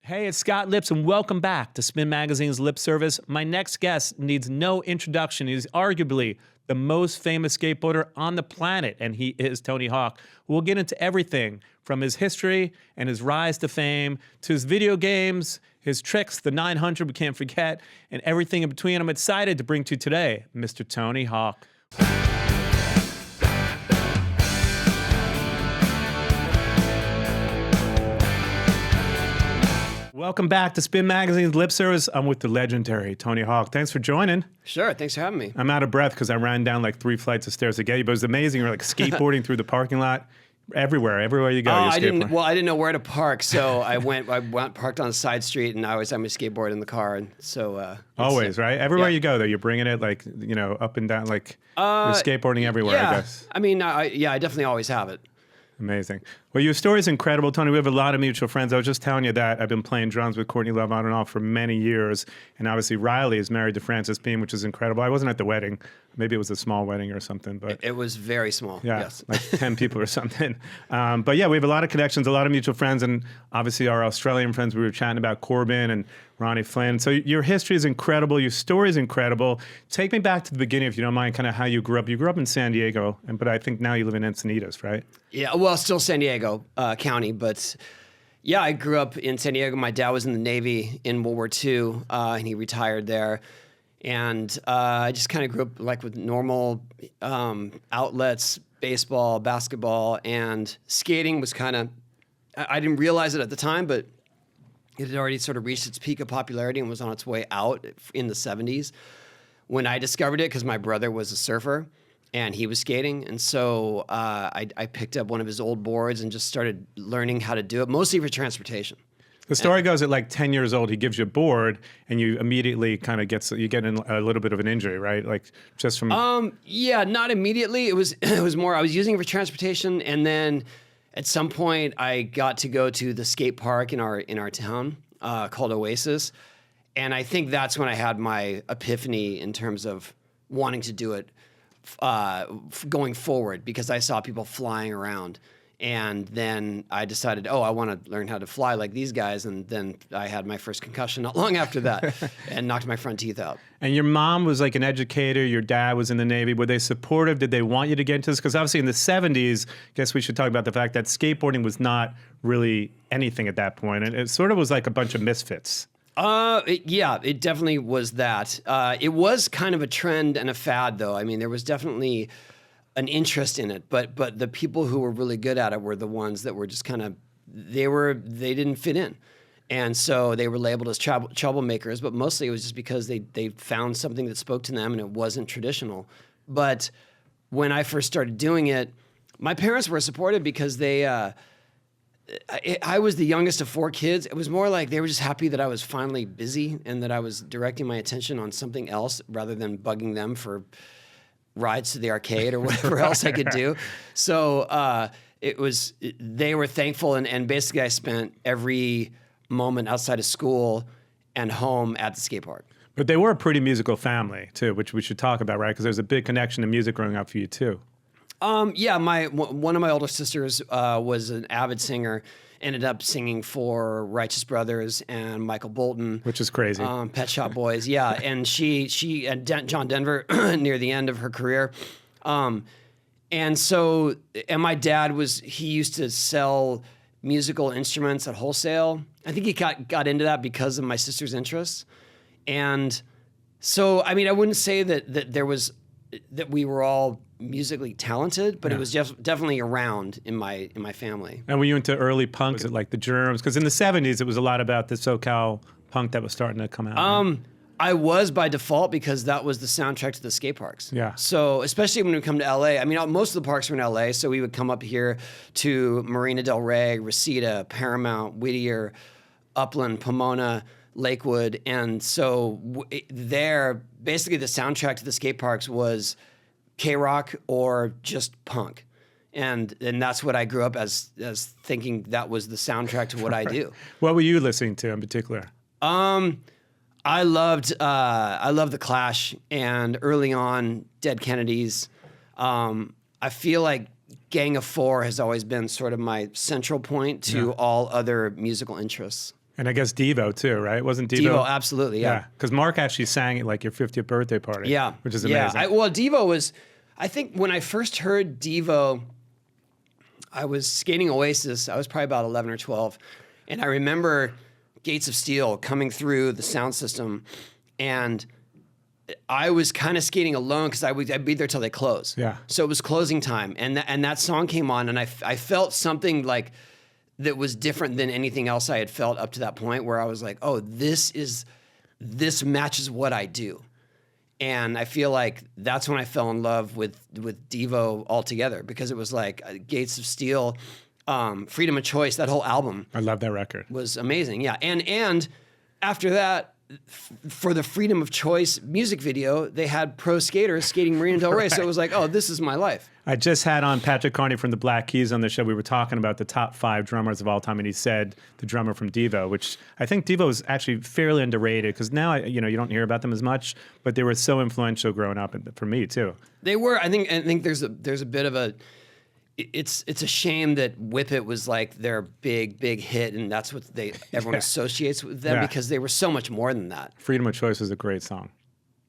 Hey, it's Scott Lips, and welcome back to Spin Magazine's Lip Service. My next guest needs no introduction. He's arguably the most famous skateboarder on the planet, and he is Tony Hawk. We'll get into everything from his history and his rise to fame to his video games, his tricks, the 900 we can't forget, and everything in between. I'm excited to bring to you today Mr. Tony Hawk. Welcome back to Spin Magazine's Lip Service. I'm with the legendary Tony Hawk. Thanks for joining. Sure, thanks for having me. I'm out of breath because I ran down like 3 flights of stairs to get you, but it was amazing. You're like skateboarding through the parking lot. Everywhere you go. I didn't know where to park, so I went parked on a side street, and I always have my skateboard in the car, and so always right. Everywhere you go, though, you're bringing it like up and down, like you're skateboarding everywhere. Yeah. I guess. I mean, I definitely always have it. Amazing. Well, your story is incredible, Tony. We have a lot of mutual friends. I was just telling you that I've been playing drums with Courtney Love on and off for many years. And obviously Riley is married to Frances Bean, which is incredible. I wasn't at the wedding. Maybe it was a small wedding or something. But it was very small, yeah, yes. like 10 people or something. But yeah, we have a lot of connections, a lot of mutual friends, and obviously our Australian friends. We were chatting about Corbin and Ronnie Flynn. So your history is incredible. Your story is incredible. Take me back to the beginning, if you don't mind, kind of how you grew up. You grew up in San Diego, but I think now you live in Encinitas, right? Yeah, well, still San Diego County, but yeah, I grew up in San Diego. My dad was in the Navy in World War II, and he retired there. And I just kind of grew up like with normal outlets, baseball, basketball, and skating was kind of, I didn't realize it at the time, but it had already sort of reached its peak of popularity and was on its way out in the 70s when I discovered it, because my brother was a surfer and he was skating. And so I picked up one of his old boards and just started learning how to do it, mostly for transportation. The story goes at like 10 years old, he gives you a board and you immediately kind of you get in a little bit of an injury, right? Like just from... Yeah, not immediately. It was more, I was using it for transportation, and then at some point I got to go to the skate park in our town called Oasis. And I think that's when I had my epiphany in terms of wanting to do it going forward, because I saw people flying around. And then I decided, I want to learn how to fly like these guys. And then I had my first concussion not long after that and knocked my front teeth out. And your mom was like an educator. Your dad was in the Navy. Were they supportive? Did they want you to get into this? Because obviously in the 70s, I guess we should talk about the fact that skateboarding was not really anything at that point. And it sort of was like a bunch of misfits. Yeah, it definitely was that. It was kind of a trend and a fad, though. I mean, there was definitely an interest in it, but the people who were really good at it were the ones that were just kind of, they didn't fit in. And so they were labeled as troublemakers, but mostly it was just because they found something that spoke to them and it wasn't traditional. But when I first started doing it, my parents were supportive because I was the youngest of 4 kids. It was more like they were just happy that I was finally busy and that I was directing my attention on something else rather than bugging them for rides to the arcade or whatever else I could do. So they were thankful, and basically I spent every moment outside of school and home at the skate park. But they were a pretty musical family too, which we should talk about, right? Because there's a big connection to music growing up for you too. Yeah, one of my older sisters was an avid singer. Ended up singing for Righteous Brothers and Michael Bolton, which is crazy. Pet Shop Boys, yeah. And she and John Denver near the end of her career, and my dad he used to sell musical instruments at wholesale. I think he got into that because of my sister's interests, and so I mean I wouldn't say that we were all musically talented, but it was definitely around in my family. And were you into early punks at like the Germs? Because in the 70s, it was a lot about the SoCal punk that was starting to come out. Right? I was by default because that was the soundtrack to the skate parks. Yeah. So especially when we come to LA, I mean, most of the parks were in LA, so we would come up here to Marina del Rey, Reseda, Paramount, Whittier, Upland, Pomona, Lakewood. And so there, basically the soundtrack to the skate parks was K-rock or just punk. And that's what I grew up as thinking that was the soundtrack to what I do. What were you listening to in particular? I loved the Clash, and early on Dead Kennedys. I feel like Gang of Four has always been sort of my central point to all other musical interests. And I guess Devo too, right? Wasn't Devo? Devo, absolutely, yeah. Because Mark actually sang at like your 50th birthday party. Yeah. Which is amazing. Yeah. Well, Devo was, I think when I first heard Devo, I was skating Oasis. I was probably about 11 or 12. And I remember Gates of Steel coming through the sound system. And I was kind of skating alone because I'd be there till they close. Yeah. So it was closing time. And that song came on, and I felt something like that was different than anything else I had felt up to that point, where I was like, oh, this matches what I do. And I feel like that's when I fell in love with Devo altogether, because it was like Gates of Steel, Freedom of Choice, that whole album. I love that record. Was amazing, yeah. And after that, for the Freedom of Choice music video, they had pro skaters skating Marina Del Rey. Right. So it was like, oh, this is my life. I just had on Patrick Carney from the Black Keys on the show. We were talking about the top 5 drummers of all time, and he said the drummer from Devo, which I think Devo is actually fairly underrated, because now you don't hear about them as much, but they were so influential growing up, and for me too. They were. I think there's a bit of a. It's a shame that Whip It was like their big hit, and that's what everyone associates with them, because they were so much more than that. Freedom of Choice is a great song.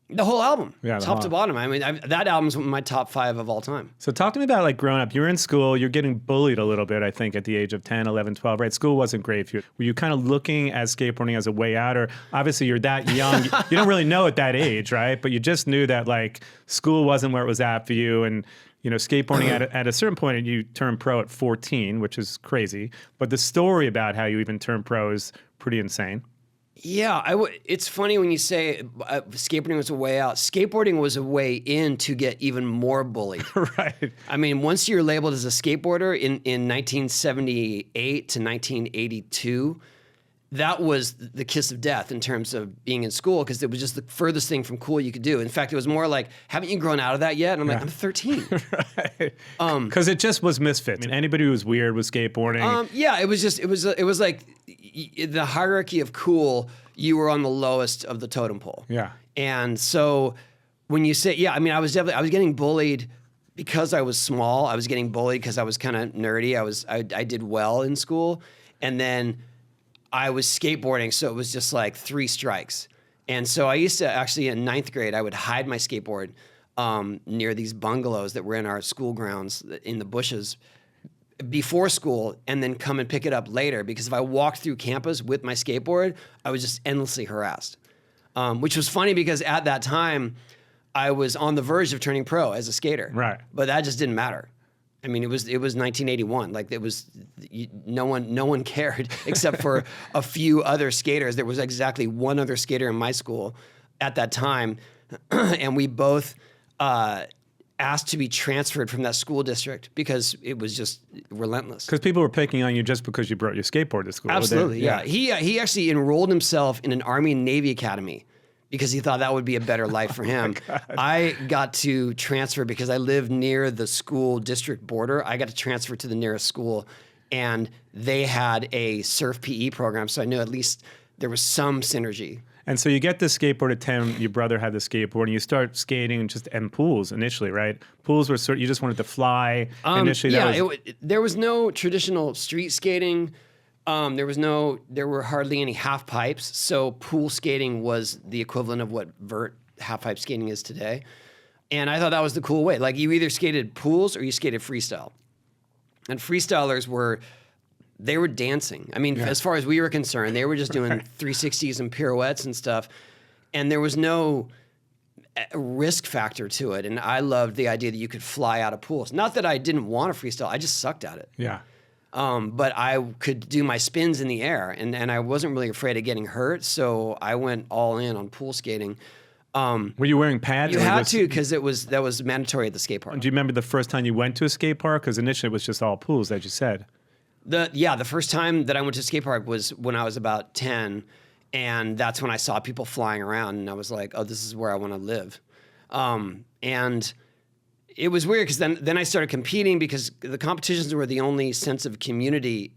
The whole album, top to album. bottom. I mean, that album's one of my top 5 of all time. So talk to me about like growing up. You're in school, you're getting bullied a little bit, I think, at the age of 10, 11, 12, right? School wasn't great for you. Were you kind of looking at skateboarding as a way out? Or obviously you're that young, you don't really know at that age, right? But you just knew that like school wasn't where it was at for you. And skateboarding at a certain point, you turned pro at 14, which is crazy. But the story about how you even turned pro is pretty insane. Yeah, it's funny when you say skateboarding was a way out. Skateboarding was a way in to get even more bullied. Right. I mean, once you're labeled as a skateboarder in 1978 to 1982, that was the kiss of death in terms of being in school, because it was just the furthest thing from cool you could do. In fact, it was more like, haven't you grown out of that yet? And I'm like, I'm 13. Right. Because it just was misfits. I mean, anybody who was weird with skateboarding. Yeah, it was like the hierarchy of cool, you were on the lowest of the totem pole. Yeah. And so when you say, I mean, I was getting bullied because I was small. I was getting bullied because I was kind of nerdy. I did well in school. And then I was skateboarding, so it was just like 3 strikes. And so I used to actually, in 9th grade, I would hide my skateboard near these bungalows that were in our school grounds in the bushes before school, and then come and pick it up later, because if I walked through campus with my skateboard, I was just endlessly harassed. Which was funny, because at that time, I was on the verge of turning pro as a skater. Right. But that just didn't matter. I mean, it was 1981. Like, no one cared except for a few other skaters. There was exactly one other skater in my school at that time, and we both asked to be transferred from that school district because it was just relentless. Because people were picking on you just because you brought your skateboard to school. Absolutely, yeah. He actually enrolled himself in an Army and Navy academy because he thought that would be a better life for him. I got to transfer because I lived near the school district border. I got to transfer to the nearest school, and they had a surf PE program, so I knew at least there was some synergy. And so you get the skateboard at 10, your brother had the skateboard, and you start skating in pools initially, right? Pools were you just wanted to fly initially. There was no traditional street skating. There were hardly any half pipes. So pool skating was the equivalent of what Vert half pipe skating is today. And I thought that was the cool way. Like, you either skated pools or you skated freestyle. And freestylers were dancing. I mean, as far as we were concerned, they were just doing 360s and pirouettes and stuff. And there was no risk factor to it. And I loved the idea that you could fly out of pools. Not that I didn't want to freestyle. I just sucked at it. Yeah. But I could do my spins in the air, and I wasn't really afraid of getting hurt. So I went all in on pool skating. Were you wearing pads? You had to, because that was mandatory at the skate park. Do you remember the first time you went to a skate park? Because initially it was just all pools, as you said. The first time that I went to a skate park was when I was about 10, and that's when I saw people flying around, and I was like, oh, this is where I want to live. And it was weird, because then I started competing, because the competitions were the only sense of community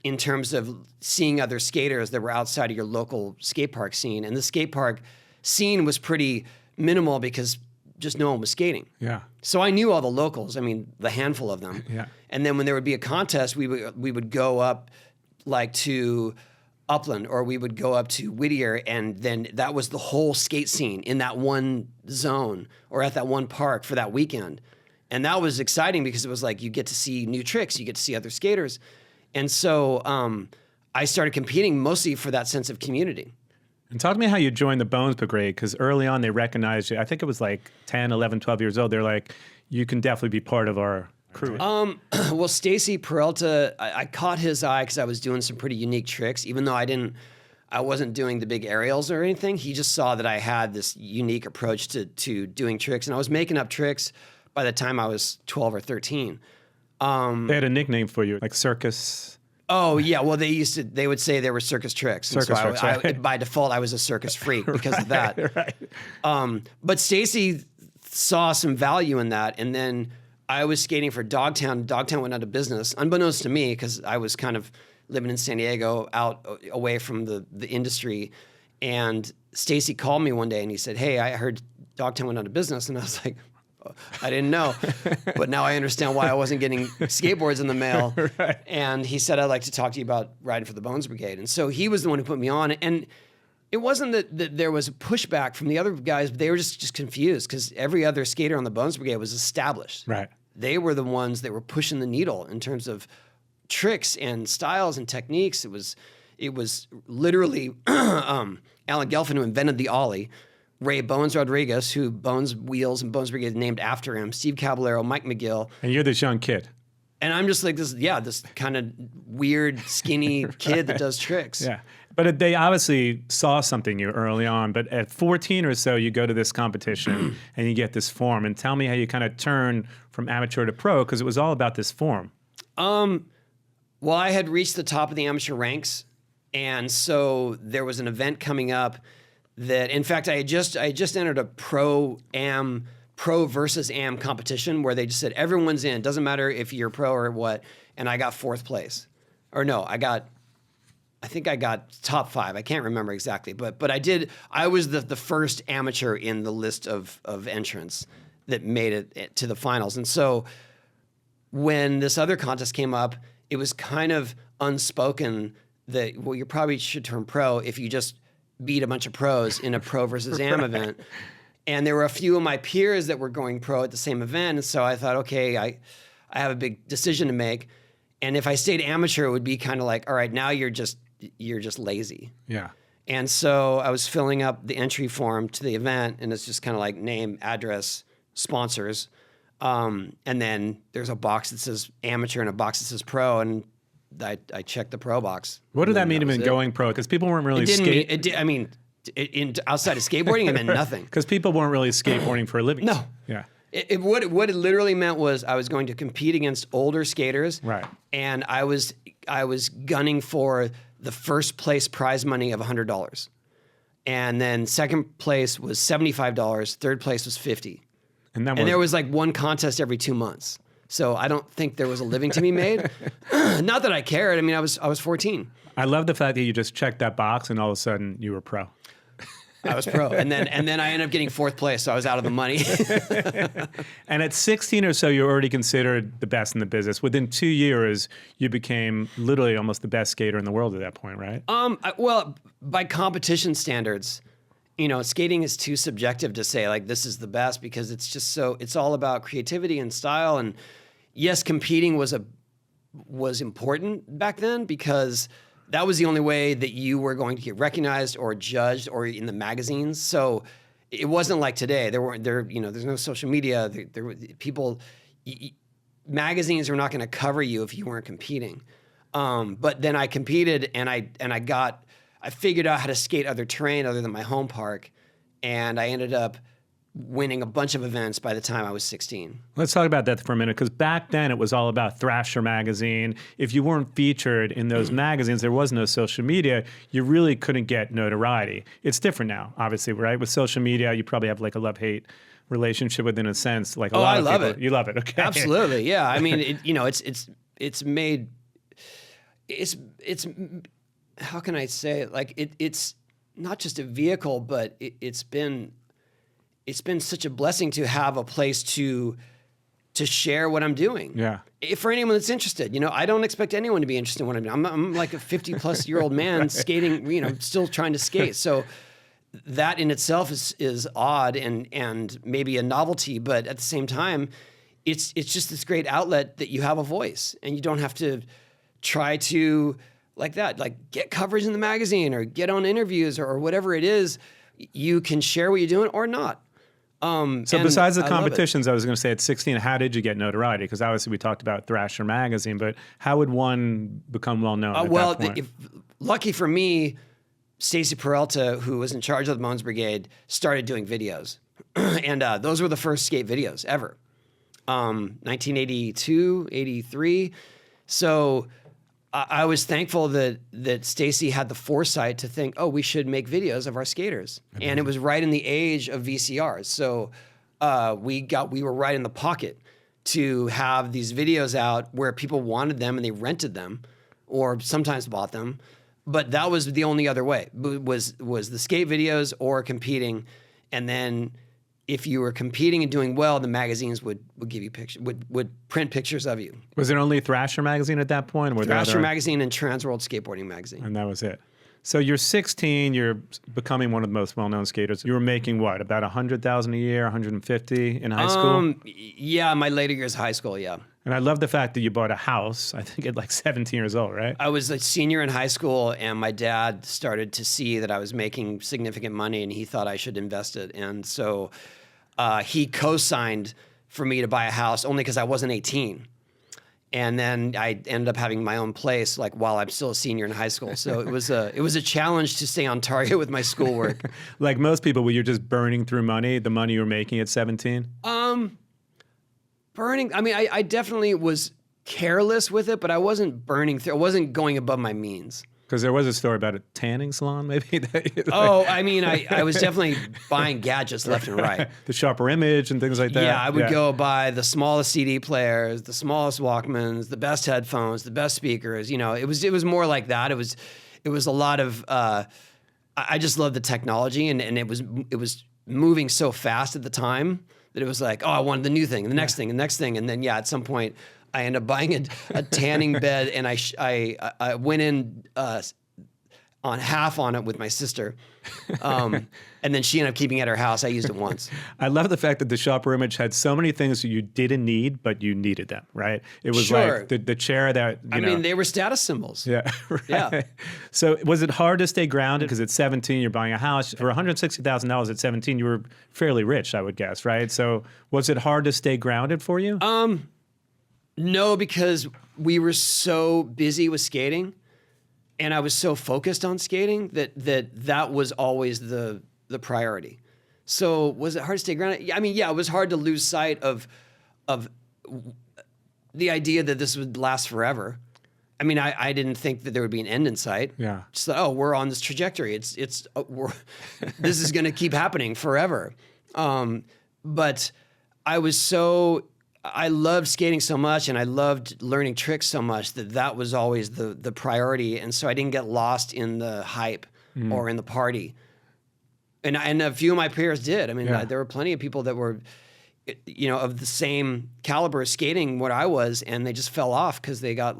in terms of seeing other skaters that were outside of your local skate park scene. And the skate park scene was pretty minimal because just no one was skating. Yeah. So I knew all the locals. I mean, the handful of them. Yeah. And then when there would be a contest, we would go up like to Upland, or we would go up to Whittier, and then that was the whole skate scene in that one zone or at that one park for that weekend. And that was exciting because it was like you get to see new tricks, you get to see other skaters. And so I started competing mostly for that sense of community. And talk to me how you joined the Bones Brigade, because early on they recognized you. I think it was like 10, 11, 12 years old. They're like, you can definitely be part of our crew. Well, Stacy Peralta, I caught his eye because I was doing some pretty unique tricks, even though I wasn't doing the big aerials or anything. He just saw that I had this unique approach to doing tricks, and I was making up tricks by the time I was 12 or 13. They had a nickname for you, like Circus. Oh yeah, well they would say they were circus tricks. And Circus tricks, right. by default, I was a circus freak because of that. Right. But Stacy saw some value in that, and then I was skating for Dogtown. Dogtown went out of business, unbeknownst to me, because I was kind of living in San Diego, out away from the industry. And Stacy called me one day and he said, "Hey, I heard Dogtown went out of business," and I was like, I didn't know, but now I understand why I wasn't getting skateboards in the mail. Right. And he said, "I'd like to talk to you about riding for the Bones Brigade." And so he was the one who put me on. And it wasn't that there was a pushback from the other guys, but they were just confused because every other skater on the Bones Brigade was established. Right. They were the ones that were pushing the needle in terms of tricks and styles and techniques. It was literally Alan Gelfand who invented the ollie. Ray Bones Rodriguez, who Bones Wheels and Bones Brigade is named after him, Steve Caballero, Mike McGill. And you're this young kid. And I'm just like this kind of weird, skinny kid that does tricks. Yeah. But they obviously saw something you early on. But at 14 or so, you go to this competition and you get this form. And tell me how you kind of turn from amateur to pro, because it was all about this form. Well, I had reached the top of the amateur ranks. And so there was an event coming up that, in fact, I just entered a pro versus am competition where they just said everyone's in. Doesn't matter if you're pro or what. And I got 4th place, or no, I think I got top 5. I can't remember exactly, but I did. I was the first amateur in the list of entrants that made it to the finals. And so when this other contest came up, it was kind of unspoken that, well, you probably should turn pro if you just beat a bunch of pros in a pro versus am event. And there were a few of my peers that were going pro at the same event. And so I thought, okay, I have a big decision to make. And if I stayed amateur, it would be kind of like, all right, now you're just lazy. Yeah. And so I was filling up the entry form to the event, and it's just kind of like name, address, sponsors. And then there's a box that says amateur and a box that says pro. And I checked the pro box. What did that mean even going pro? Because people weren't really outside of skateboarding, it meant nothing. Because people weren't really skateboarding for a living. No. Yeah. What it literally meant was I was going to compete against older skaters. Right. And I was gunning for the first place prize money of $100. And then second place was $75. Third place was $50. And there was like one contest every 2 months. So I don't think there was a living to be made. Not that I cared. I mean, I was 14. I love the fact that you just checked that box and all of a sudden you were pro. I was pro. And then I ended up getting 4th place, so I was out of the money. And at 16 or so, you were already considered the best in the business. Within 2 years, you became literally almost the best skater in the world at that point, right? Well, by competition standards, skating is too subjective to say like this is the best, because it's all about creativity and style. And yes, competing was important back then because that was the only way that you were going to get recognized or judged or in the magazines. So it wasn't like today. There's no social media. Magazines were not going to cover you if you weren't competing. But then I competed and I figured out how to skate other terrain other than my home park. And I ended up winning a bunch of events by the time I was 16. Let's talk about that for a minute, because back then it was all about Thrasher magazine. If you weren't featured in those magazines, there was no social media, you really couldn't get notoriety. It's different now, obviously, right? With social media, you probably have like a love-hate relationship with it in a sense. Like a lot of people. It. You love it, okay. Absolutely, yeah. I mean, how can I say it? Like it's not just a vehicle, but it's been such a blessing to have a place to to share what I'm doing. Yeah. For anyone that's interested, I don't expect anyone to be interested in what I'm doing. I'm like a 50-plus-year-old man skating, still trying to skate. So that in itself is odd and maybe a novelty, but at the same time, it's just this great outlet that you have a voice, and you don't have to try to like get coverage in the magazine or get on interviews or whatever it is. You can share what you're doing or not. So besides the competitions, I was going to say at 16, how did you get notoriety? Because obviously we talked about Thrasher magazine, but how would one become well known at that point? Lucky for me, Stacy Peralta, who was in charge of the Moans Brigade, started doing videos. And those were the first skate videos ever. 1982, 83. So I was thankful that Stacy had the foresight to think, oh, we should make videos of our skaters. And it was right in the age of VCRs. So we were right in the pocket to have these videos out where people wanted them and they rented them or sometimes bought them. But that was the only other way, was the skate videos or competing. And then if you were competing and doing well, the magazines would give you pictures, would print pictures of you. Was it only Thrasher magazine at that point? Or Thrasher magazine and Transworld Skateboarding magazine. And that was it. So you're 16, you're becoming one of the most well-known skaters. You were making what, about $100,000 a year, 150 in high school? Yeah, my later years of high school, yeah. And I love the fact that you bought a house, I think at like 17 years old, right? I was a senior in high school, and my dad started to see that I was making significant money, and he thought I should invest it. And so he co-signed for me to buy a house only because I wasn't 18. And then I ended up having my own place, like while I'm still a senior in high school. So it was a challenge to stay on target with my schoolwork. Like most people, were you just burning through money, the money you were making at 17? Burning. I mean, I definitely was careless with it, but I wasn't burning through. I wasn't going above my means. Because there was a story about a tanning salon, maybe. I mean, I was definitely buying gadgets left and right. The sharper image and things like that. Yeah, I would go buy the smallest CD players, the smallest Walkmans, the best headphones, the best speakers. It was more like that. It was a lot of. I just loved the technology, and it was moving so fast at the time that it was like, oh, I wanted the new thing, and the next thing, and the next thing, and then at some point, I ended up buying a tanning bed, and I went in on half on it with my sister, and then she ended up keeping it at her house. I used it once. I love the fact that the shopper image had so many things that you didn't need, but you needed them, right? It was Sure. like the chair that, I mean, they were status symbols. Yeah, right. Yeah. So was it hard to stay grounded? Because at 17, you're buying a house. For $160,000 at 17, you were fairly rich, I would guess, right? So was it hard to stay grounded for you? No, because we were so busy with skating, and I was so focused on skating that was always the priority. So was it hard to stay grounded? I mean, yeah, it was hard to lose sight of the idea that this would last forever. I mean, I didn't think that there would be an end in sight. Yeah. Just thought, we're on this trajectory. This is going to keep happening forever. But I loved skating so much, and I loved learning tricks so much that was always the priority. And so I didn't get lost in the hype or in the party. And a few of my peers did. I mean, there were plenty of people that were, of the same caliber skating what I was, and they just fell off because they got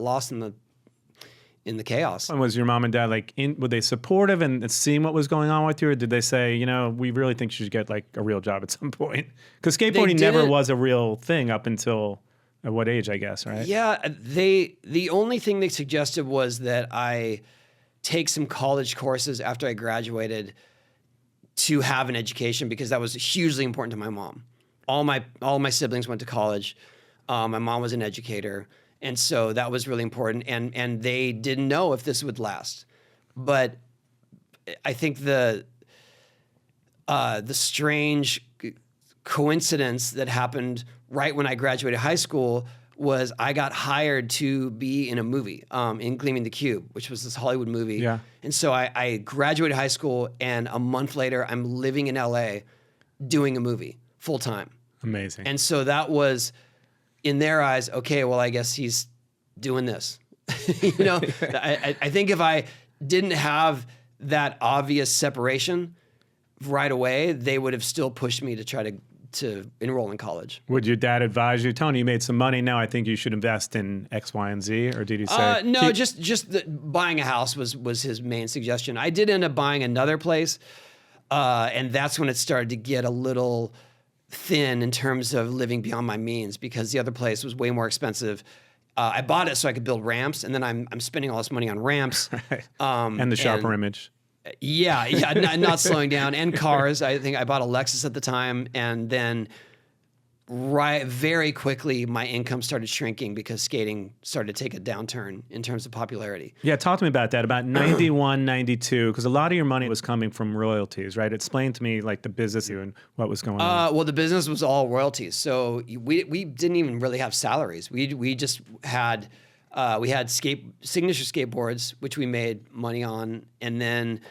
lost in the chaos. And was your mom and dad were they supportive and seeing what was going on with you, or did they say, we really think you should get like a real job at some point? Because skateboarding never was a real thing up until at what age, I guess, right? Yeah, the only thing they suggested was that I take some college courses after I graduated to have an education, because that was hugely important to my mom. All my siblings went to college. My mom was an educator. And so that was really important, and they didn't know if this would last. But I think the strange coincidence that happened right when I graduated high school was I got hired to be in a movie, in Gleaming the Cube, which was this Hollywood movie. Yeah. And so I graduated high school, and a month later, I'm living in LA doing a movie full time. Amazing. And so that was, in their eyes, okay, well, I guess he's doing this. I think if I didn't have that obvious separation right away, they would have still pushed me to try to to enroll in college. Would your dad advise you, Tony, you made some money now, I think you should invest in X, Y, and Z? Or did he say? No, just buying a house was his main suggestion. I did end up buying another place, and that's when it started to get a little thin in terms of living beyond my means, because the other place was way more expensive. I bought it so I could build ramps, and then I'm spending all this money on ramps. Right. And the sharper image. Yeah, not slowing down. And cars. I think I bought a Lexus at the time, and then very quickly my income started shrinking because skating started to take a downturn in terms of popularity. Yeah, talk to me about that. About 91, 92, because a lot of your money was coming from royalties, right? Explain to me like the business and what was going on. Well, the business was all royalties, so we didn't even really have salaries. We just had signature skateboards, which we made money on, and then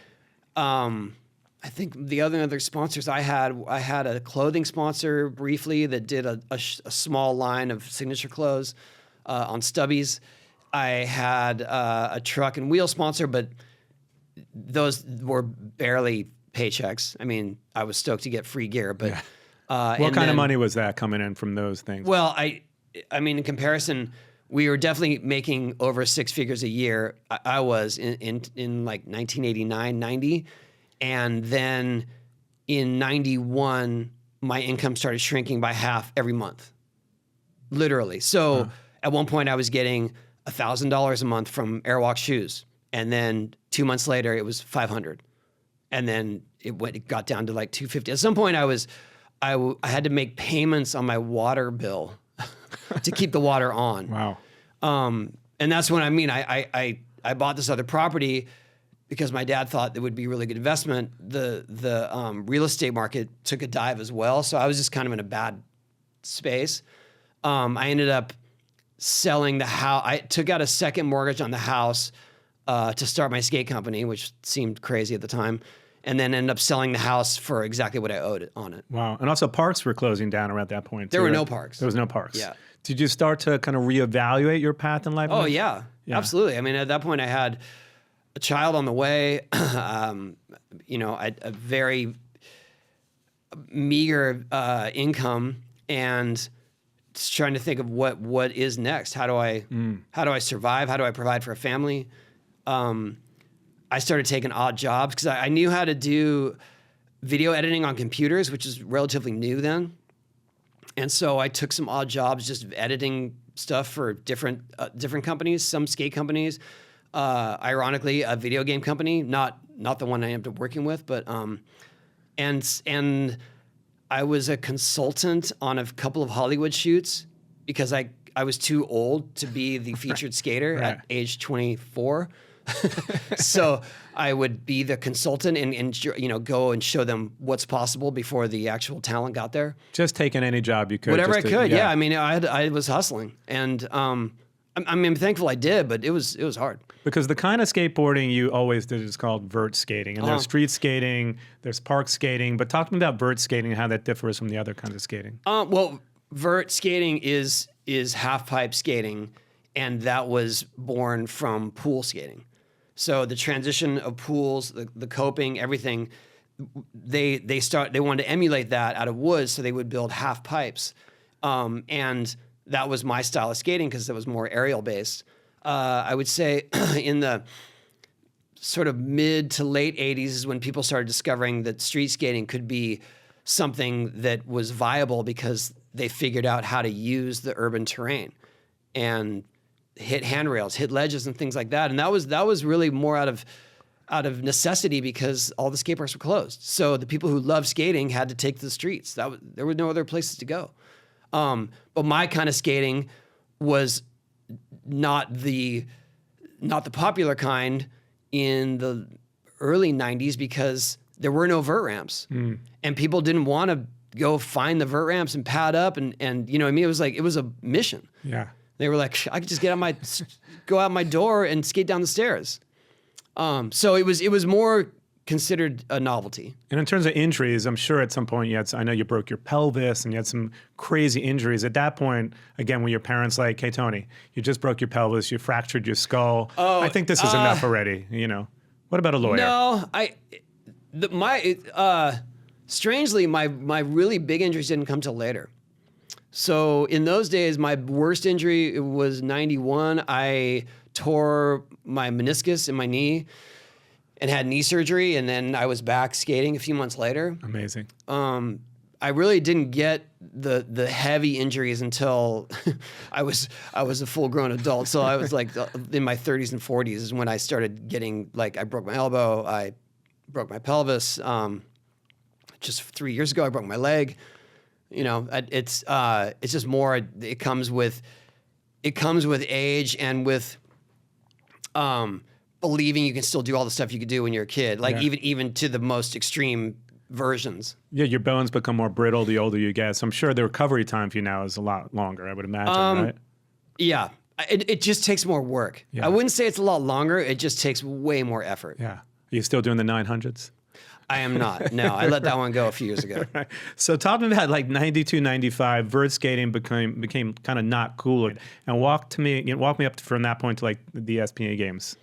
I think the other sponsors I had a clothing sponsor briefly that did a small line of signature clothes on Stubbies. I had a truck and wheel sponsor, but those were barely paychecks. I mean, I was stoked to get free gear, but what kind of money was that coming in from those things? Well, I mean, in comparison, we were definitely making over 6 figures a year. I was in like 1989, 90. And then in 91, my income started shrinking by half every month, literally. So at one point I was getting $1,000 a month from Airwalk shoes. And then 2 months later it was 500. And then it got down to like 250. At some point I had to make payments on my water bill to keep the water on. Wow. And that's when, I bought this other property because my dad thought it would be a really good investment. The real estate market took a dive as well, so I was just kind of in a bad space. I ended up selling the house. I took out a second mortgage on the house to start my skate company, which seemed crazy at the time, and then ended up selling the house for exactly what I owed on it. Wow. And also parks were closing down around that point, too. There were no parks. There was no parks. Yeah. Did you start to kind of reevaluate your path in life? Oh, yeah. Absolutely. I mean, at that point I had a child on the way, a very meager income, and just trying to think of what is next. How do I survive? How do I provide for a family? I started taking odd jobs because I knew how to do video editing on computers, which is relatively new then. And so I took some odd jobs just editing stuff for different companies, some skate companies. Ironically, a video game company, not the one I ended up working with, but and I was a consultant on a couple of Hollywood shoots because I was too old to be the featured skater at age 24. So I would be the consultant and go and show them what's possible before the actual talent got there. Just taking any job you could. Whatever I could, yeah. I mean, I was hustling, and I'm thankful I did, but it was hard. Because the kind of skateboarding you always did is called vert skating. And there's street skating, there's park skating. But talk to me about vert skating and how that differs from the other kinds of skating. Well, vert skating is half-pipe skating, and that was born from pool skating. So the transition of pools, the coping, everything, they wanted to emulate that out of wood, so they would build half pipes. And that was my style of skating because it was more aerial based. I would say in the sort of mid to late 80s is when people started discovering that street skating could be something that was viable because they figured out how to use the urban terrain and hit handrails, hit ledges and things like that. And that was really more out of necessity because all the skate parks were closed. So the people who loved skating had to take to the streets. There were no other places to go. But my kind of skating was not the popular kind in the early 90s because there were no vert ramps. And people didn't want to go find the vert ramps and pad up and you know what I mean? It was a mission. Yeah. They were like, I could just go out my door and skate down the stairs. So it was more considered a novelty. And in terms of injuries, I'm sure at some point I know you broke your pelvis and you had some crazy injuries. At that point, again, were your parents like, hey, Tony, you just broke your pelvis, you fractured your skull. Oh, I think this is enough already, What about a lawyer? No, strangely, my really big injuries didn't come till later. So in those days, my worst injury was 91. I tore my meniscus in my knee and had knee surgery, and then I was back skating a few months later. Amazing. I really didn't get the heavy injuries until I was a full grown adult. So I was like in my 30s and 40s is when I started getting, like, I broke my elbow, I broke my pelvis. Just 3 years ago, I broke my leg. You know, it's just more. It comes with age and with believing you can still do all the stuff you could do when you're a kid, like even to the most extreme versions. Yeah, your bones become more brittle the older you get. So I'm sure the recovery time for you now is a lot longer, I would imagine, right? Yeah. It just takes more work. Yeah. I wouldn't say it's a lot longer. It just takes way more effort. Yeah. Are you still doing the 900s? I am not. No, I let that one go a few years ago. Right. So talking about like 92, 95, vert skating became kind of not cool. And walk me up from that point to like the ESPN Games,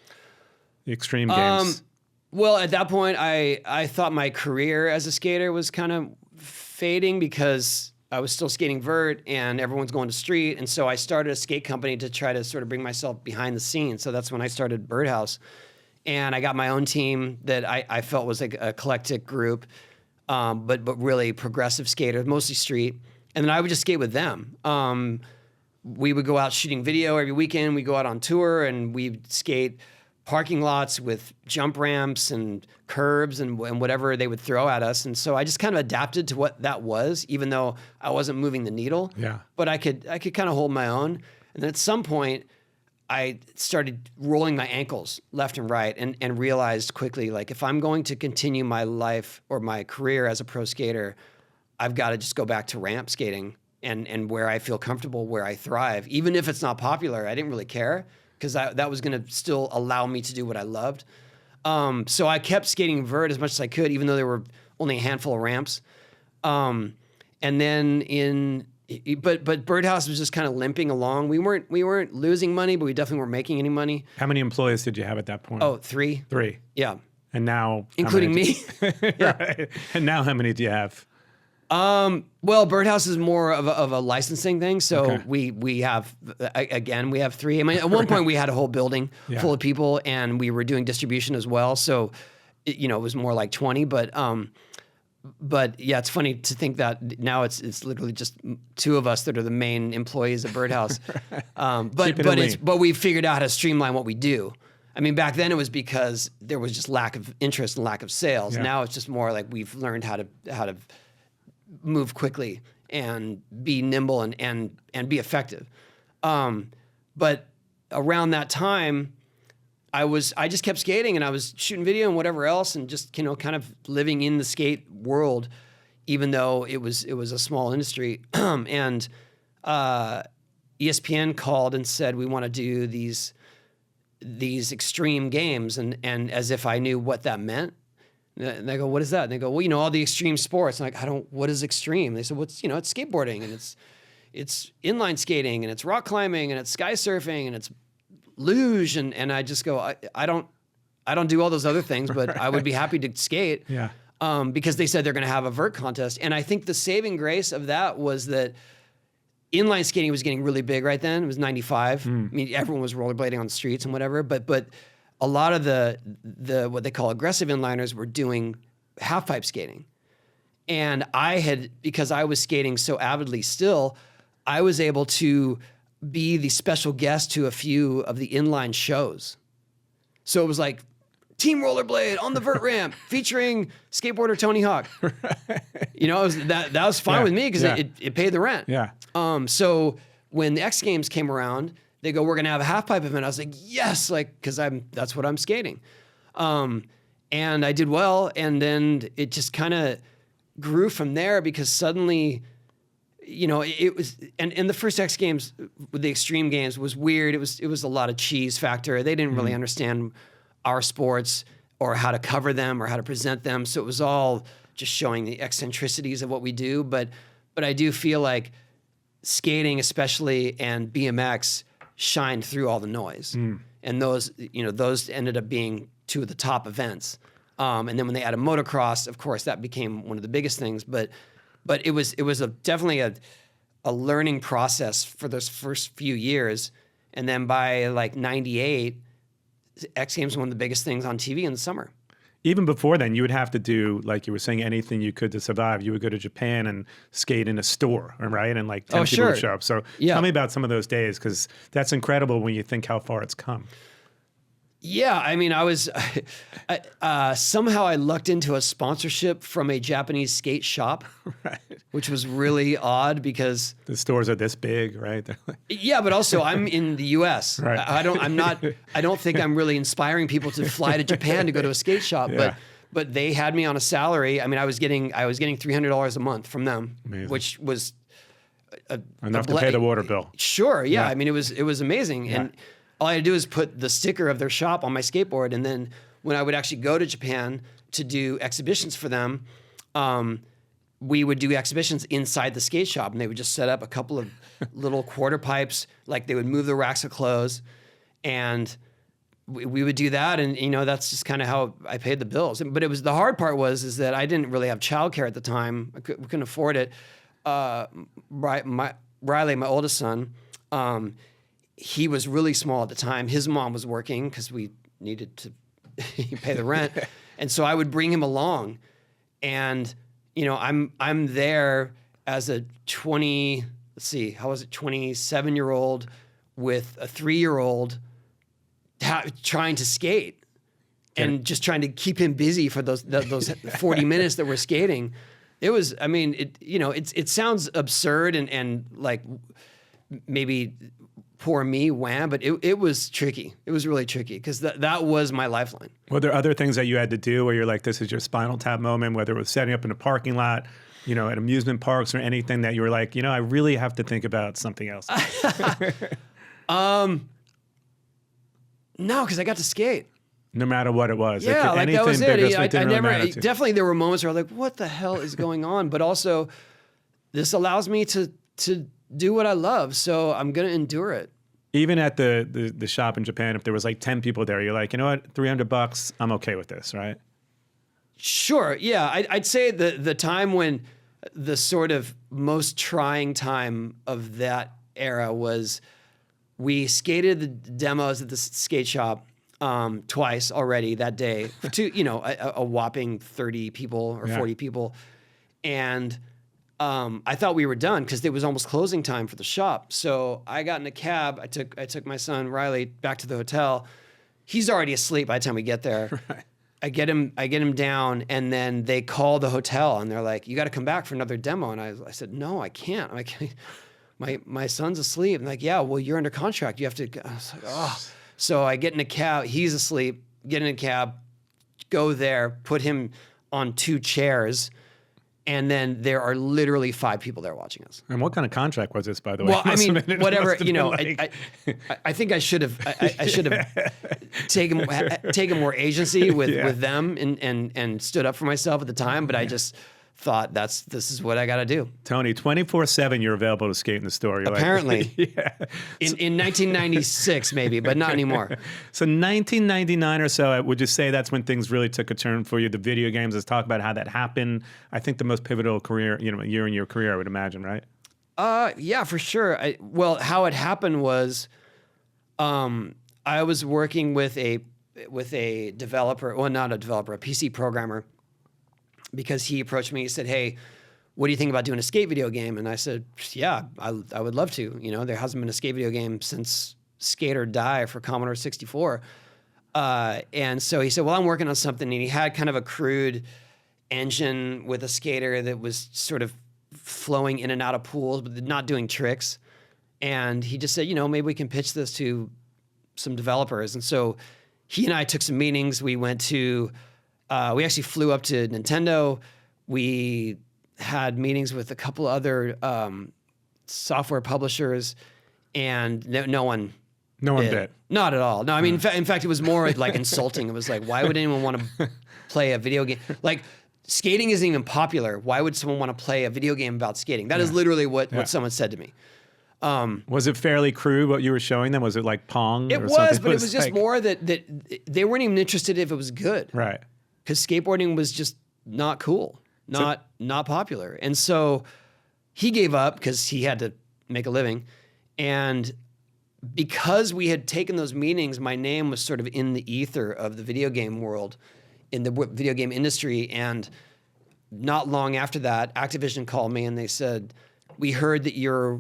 the Extreme Games. Well, at that point, I thought my career as a skater was kind of fading because I was still skating vert and everyone's going to street. And so I started a skate company to try to sort of bring myself behind the scenes. So that's when I started Birdhouse. And I got my own team that I felt was like a eclectic group, but really progressive skaters, mostly street. And then I would just skate with them. We would go out shooting video every weekend. We'd go out on tour and we'd skate parking lots with jump ramps and curbs and whatever they would throw at us. And so I just kind of adapted to what that was, even though I wasn't moving the needle. Yeah. But I could kind of hold my own. And then at some point, I started rolling my ankles left and right and realized quickly, like, if I'm going to continue my life or my career as a pro skater, I've got to just go back to ramp skating and where I feel comfortable, where I thrive. Even if it's not popular, I didn't really care because that was going to still allow me to do what I loved. So I kept skating vert as much as I could, even though there were only a handful of ramps. And then But Birdhouse was just kind of limping along. We weren't losing money, but we definitely weren't making any money. How many employees did you have at that point? Oh, 3. 3. Yeah. And now, including me. Yeah. Right. And now, how many do you have? Well, Birdhouse is more of a licensing thing. So Okay. we have 3. I mean, at one point we had a whole building Yeah. full of people, and we were doing distribution as well. So, it was more like 20, but yeah, it's funny to think that now it's literally just 2 of us that are the main employees at Birdhouse. But we figured out how to streamline what we do. I mean, back then it was because there was just lack of interest and lack of sales. Yeah. Now it's just more like we've learned how to move quickly and be nimble and be effective. But around that time, I just kept skating and I was shooting video and whatever else and just, kind of living in the skate world, even though it was a small industry. And ESPN called and said, we want to do these extreme games. And as if I knew what that meant. And I go, what is that? And they go, well, all the extreme sports. And I'm like, what is extreme? They said, well, it's skateboarding and it's inline skating and it's rock climbing and it's sky surfing and it's luge. And I just go, I don't do all those other things, but right. I would be happy to skate. Yeah. Because they said they're going to have a vert contest. And I think the saving grace of that was that inline skating was getting really big right then. It was 95. I mean, everyone was rollerblading on the streets and whatever, but a lot of the what they call aggressive inliners were doing half pipe skating. And because I was skating so avidly still, I was able to be the special guest to a few of the inline shows. So it was like Team Rollerblade on the vert ramp featuring skateboarder Tony Hawk. Right. That was fine with me because it paid the rent. Yeah. So when the X Games came around, they go, we're going to have a half pipe event. I was like, yes, because that's what I'm skating. And I did well. And then it just kind of grew from there because suddenly, it was, and the first X Games with the Extreme Games was weird. It was a lot of cheese factor. They didn't really understand our sports or how to cover them or how to present them. So it was all just showing the eccentricities of what we do. But I do feel like skating especially and BMX shined through all the noise. And those ended up being 2 of the top events. And then when they added motocross, of course, that became one of the biggest things. But it was definitely a learning process for those first few years. And then by like 98, X Games was one of the biggest things on TV in the summer. Even before then, you would have to do, like you were saying, anything you could to survive. You would go to Japan and skate in a store, right? And like 10 people would show up. So tell me about some of those days, because that's incredible when you think how far it's come. Yeah, I mean, somehow I lucked into a sponsorship from a Japanese skate shop, right? Which was really odd because the stores are this big, right? Yeah, but also I'm in the U.S. Right. I don't think I'm really inspiring people to fly to Japan to go to a skate shop. Yeah. But they had me on a salary. I mean, I was getting $300 a month from them, Amazing. Which was enough to pay the water bill. Sure, yeah. I mean, it was amazing, and all I had to do is put the sticker of their shop on my skateboard, and then when I would actually go to Japan to do exhibitions for them, we would do exhibitions inside the skate shop, and they would just set up a couple of little quarter pipes, like they would move the racks of clothes, and we would do that, and that's just kind of how I paid the bills. But the hard part is that I didn't really have childcare at the time. We couldn't afford it. Riley, my oldest son, he was really small at the time. His mom was working because we needed to pay the rent. And so I would bring him along. And, I'm there as a 27-year-old with a 3-year-old trying to skate and just trying to keep him busy for those 40 minutes that we're skating. It was, I mean, it sounds absurd and like maybe poor me, wham, but it was tricky. It was really tricky because that was my lifeline. Were there other things that you had to do where you're like, this is your Spinal Tap moment, whether it was setting up in a parking lot, at amusement parks, or anything that you were like, I really have to think about something else? No, because I got to skate. No matter what it was. Yeah, like that was it. Definitely there were moments where I was like, what the hell is going on? But also, this allows me to do what I love, so I'm going to endure it. Even at the shop in Japan, if there was like 10 people there, you're like, you know what, $300, I'm okay with this, right? Sure, yeah. I'd say the time when the sort of most trying time of that era was we skated the demos at the skate shop twice already that day to, a whopping 30 people or 40 people. And I thought we were done because it was almost closing time for the shop. So I got in a cab. I took my son Riley back to the hotel. He's already asleep by the time we get there. Right. I get him down, and then they call the hotel and they're like, "You got to come back for another demo." And I said, "No, I can't. I'm like, my son's asleep." And like, "Yeah, well, you're under contract. You have to." I was like, "Oh." So I get in a cab. He's asleep. Get in a cab. Go there. Put him on 2 chairs. And then there are literally 5 people there watching us. And what kind of contract was this, by the way? Well, I mean, whatever, I think I should have taken more agency with them and stood up for myself at the time. But I just thought this is what I got to do. Tony, 24/7, you're available to skate in the store. You're apparently, yeah. In 1996 maybe, but not anymore. So 1999 or so, would you say that's when things really took a turn for you? The video games. Let's talk about how that happened. I think the most pivotal year in your career, I would imagine, right? Yeah, for sure. How it happened was, I was working with a developer, well, not a developer, a PC programmer. Because he approached me, he said, "Hey, what do you think about doing a skate video game?" And I said, "Yeah, I would love to. There hasn't been a skate video game since Skate or Die for Commodore 64." And so he said, "Well, I'm working on something." And he had kind of a crude engine with a skater that was sort of flowing in and out of pools, but not doing tricks. And he just said, maybe we can pitch this to some developers. And so he and I took some meetings. We went to... we actually flew up to Nintendo. We had meetings with a couple other software publishers, and no one bit. Not at all. No, I mean, in fact, it was more like insulting. It was like, why would anyone want to play a video game? Like, skating isn't even popular. Why would someone want to play a video game about skating? That is literally what someone said to me. Was it fairly crude what you were showing them? Was it like Pong? It was, but it was just more that they weren't even interested if it was good. Right. because skateboarding was just not cool, not popular. And so he gave up because he had to make a living. And because we had taken those meetings, my name was sort of in the ether of the video game world, in the video game industry. And not long after that, Activision called me and they said, we heard that you're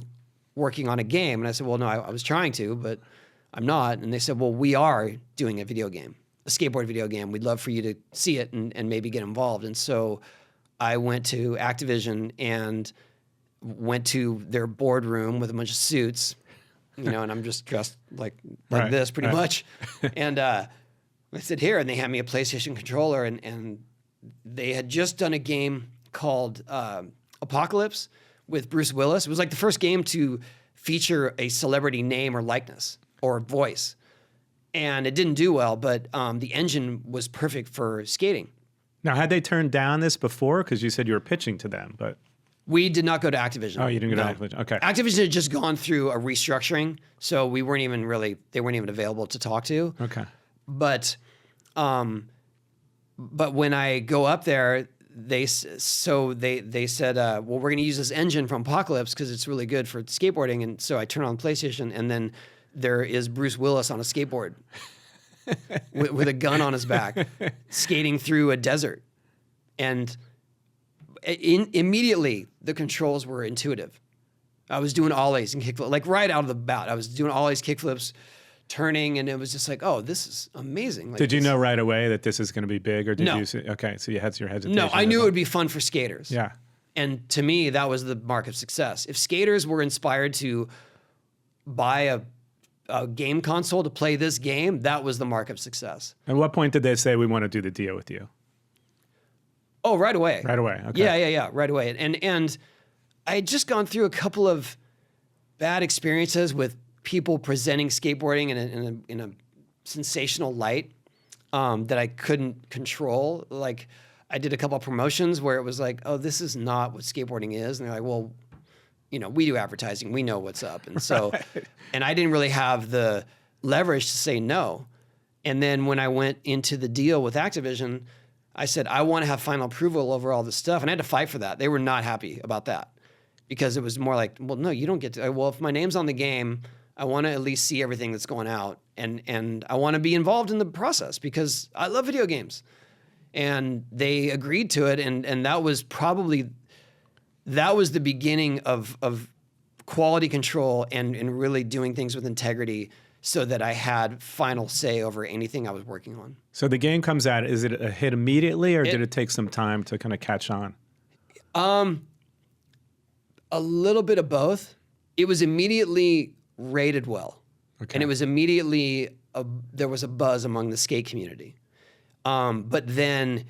working on a game. And I said, well, no, I was trying to, but I'm not. And they said, well, we are doing a video game, a skateboard video game. We'd love for you to see it and maybe get involved. And so I went to Activision and went to their boardroom with a bunch of suits, and I'm just dressed like Right, this pretty right. much. And I said, here, and they had me a PlayStation controller, and they had just done a game called Apocalypse with Bruce Willis. It was like the first game to feature a celebrity name or likeness or voice. And it didn't do well, but the engine was perfect for skating. Now, had they turned down this before? Because you said you were pitching to them, but We did not go to Activision. oh, you didn't go No. to Activision. Okay. Activision had just gone through a restructuring, so they weren't even available to talk to. Okay. But when I go up there, they said, well, we're going to use this engine from Apocalypse because it's really good for skateboarding. And so I turn on PlayStation, and then there is Bruce Willis on a skateboard with a gun on his back, skating through a desert. And immediately, the controls were intuitive. I was doing ollies and kickflips, like right out of the bat. I was doing ollies, kickflips, turning, and it was just like, oh, this is amazing. Like, Did you know right away that this is going to be big, or did No. you see? Okay, so you had your hesitation. No, I knew it would be fun for skaters. Yeah. And to me, that was the mark of success. If skaters were inspired to buy a game console to play this game, that was the mark of success. At what point did they say we want to do the deal with you? Oh, right away. Right away. Okay. Yeah, right away. And I had just gone through a couple of bad experiences with people presenting skateboarding in a sensational light that I couldn't control. Like, I did a couple of promotions where it was like, oh, this is not what skateboarding is. And they're like, well, we do advertising. We know what's up. And so, and I didn't really have the leverage to say no. And then when I went into the deal with Activision, I said, I want to have final approval over all this stuff. And I had to fight for that. They were not happy about that because it was more like, well, no, you don't get to. Well, if my name's on the game, I want to at least see everything that's going out. And I want to be involved in the process because I love video games. And they agreed to it. And that was probably, that was the beginning of quality control and really doing things with integrity so that I had final say over anything I was working on. So the game comes out. Is it a hit immediately, or did it take some time to kind of catch on? A little bit of both. It was immediately rated well. Okay. And it was immediately, there was a buzz among the skate community. But then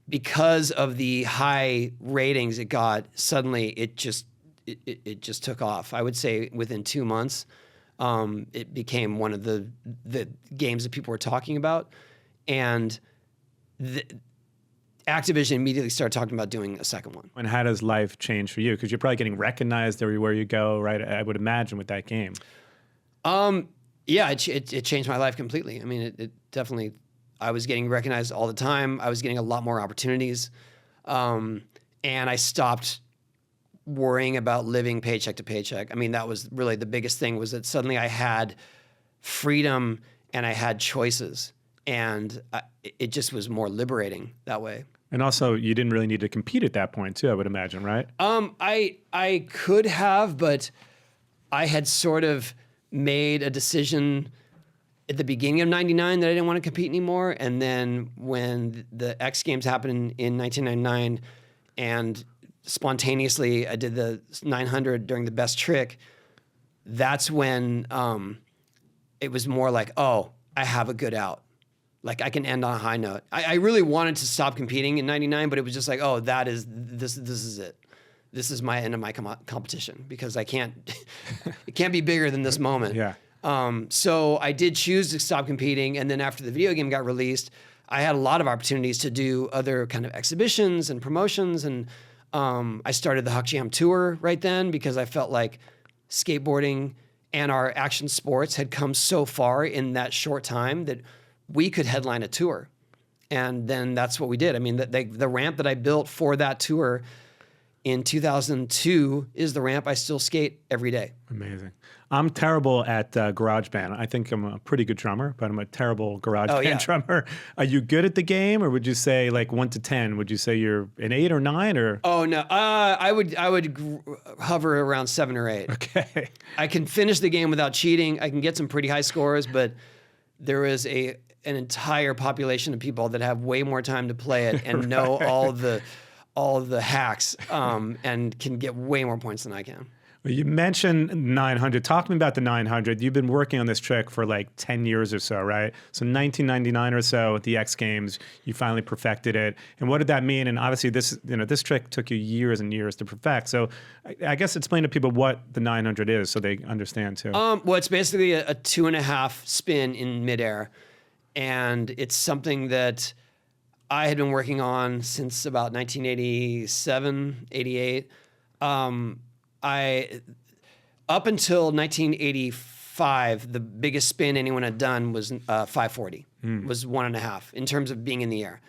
because of the high ratings it got, suddenly it just took off. I would say within 2 months, it became one of the games that people were talking about. And Activision immediately started talking about doing a second one. And how does life change for you? Because you're probably getting recognized everywhere you go, right? I would imagine with that game. Yeah, it changed my life completely. I mean, it definitely, I was getting recognized all the time. I was getting a lot more opportunities. And I stopped worrying about living paycheck to paycheck. I mean, that was really the biggest thing, was that suddenly I had freedom and I had choices. And it just was more liberating that way. And also, you didn't really need to compete at that point, too, I would imagine, right? I could have, but I had sort of made a decision at the beginning of '99 that I didn't want to compete anymore. And then when the X Games happened in 1999, and spontaneously I did the 900 during the best trick, that's when it was more like, oh, I have a good out. Like, I can end on a high note. I really wanted to stop competing in '99, but it was just like, oh, this is it. This is my end of my competition, because I can't, it can't be bigger than this moment. Yeah. So I did choose to stop competing. And then after the video game got released, I had a lot of opportunities to do other kind of exhibitions and promotions. And I started the Huck Jam Tour right then, because I felt like skateboarding and our action sports had come so far in that short time that we could headline a tour. And then that's what we did. I mean, the ramp that I built for that tour in 2002 is the ramp I still skate every day. Amazing. I'm terrible at GarageBand. I think I'm a pretty good drummer, but I'm a terrible GarageBand drummer. Are you good at the game, or would you say like 1 to 10? Would you say you're an 8 or 9 or? Oh no, I would hover around 7 or 8. Okay. I can finish the game without cheating. I can get some pretty high scores, but there is an entire population of people that have way more time to play it and know all the hacks and can get way more points than I can. Well, you mentioned 900. Talk to me about the 900. You've been working on this trick for like 10 years or so, right? So 1999 or so at the X Games, you finally perfected it. And what did that mean? And obviously this trick took you years and years to perfect. So I guess explain to people what the 900 is so they understand too. Well, it's basically a 2.5 spin in midair. And it's something that I had been working on since about 1987, 88. Up until 1985, the biggest spin anyone had done was 540, was 1.5 in terms of being in the air.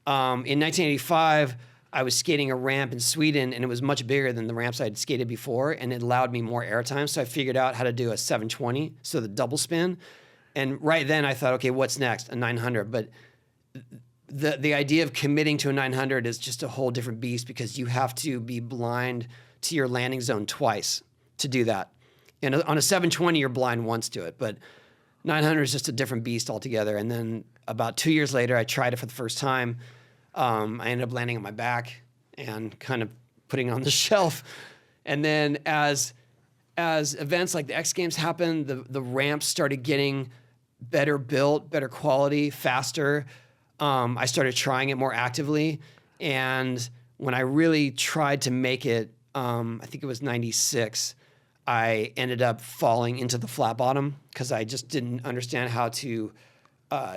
In 1985, I was skating a ramp in Sweden, and it was much bigger than the ramps I'd skated before, and it allowed me more air time. So I figured out how to do a 720, so the double spin. And right then I thought, okay, what's next? A 900. But the idea of committing to a 900 is just a whole different beast, because you have to be blind to your landing zone twice to do that. And on a 720, you're blind once to it, but 900 is just a different beast altogether. And then about 2 years later, I tried it for the first time. I ended up landing on my back and kind of putting it on the shelf. And then as events like the X Games happened, the ramps started getting better built, better quality, faster. I started trying it more actively. And when I really tried to make it, I think it was 96, I ended up falling into the flat bottom because I just didn't understand how to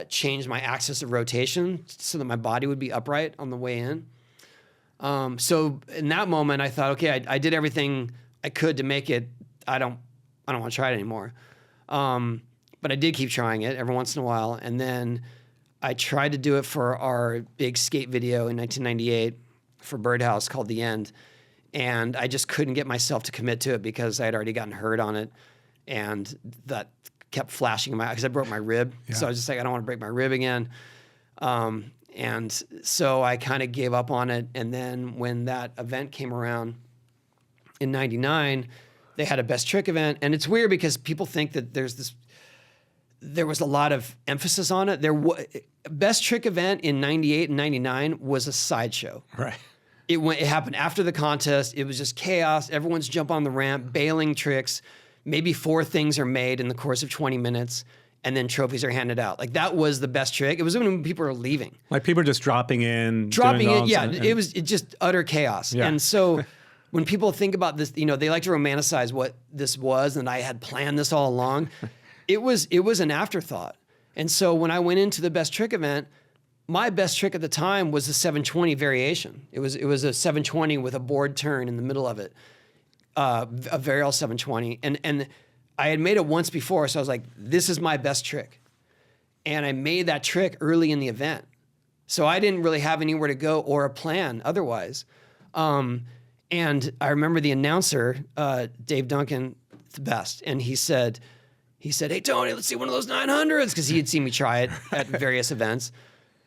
change my axis of rotation so that my body would be upright on the way in. So in that moment, I thought, okay, I did everything I could to make it. I don't want to try it anymore. But I did keep trying it every once in a while. And then I tried to do it for our big skate video in 1998 for Birdhouse called The End. And I just couldn't get myself to commit to it because I had already gotten hurt on it. And that kept flashing in my eye because I broke my rib. Yeah. So I was just like, I don't want to break my rib again. And so I kind of gave up on it. And then when that event came around in 99, they had a best trick event. And it's weird because people think that there was a lot of emphasis on it. Best trick event in 98 and 99 was a sideshow. Right. It happened after the contest. It was just chaos. Everyone's jump on the ramp, bailing tricks. Maybe 4 things are made in the course of 20 minutes, and then trophies are handed out. Like, that was the best trick. It was when people were leaving. Like, people are just dropping in. Yeah. It was just utter chaos. Yeah. And so when people think about this, they like to romanticize what this was, and I had planned this all along. It was an afterthought. And so when I went into the best trick event, my best trick at the time was a 720 variation. It was a 720 with a board turn in the middle of it, a varial 720. And I had made it once before, so I was like, this is my best trick. And I made that trick early in the event. So I didn't really have anywhere to go or a plan otherwise. And I remember the announcer, Dave Duncan, the best, and he said, hey, Tony, let's see one of those 900s, because he had seen me try it at various events.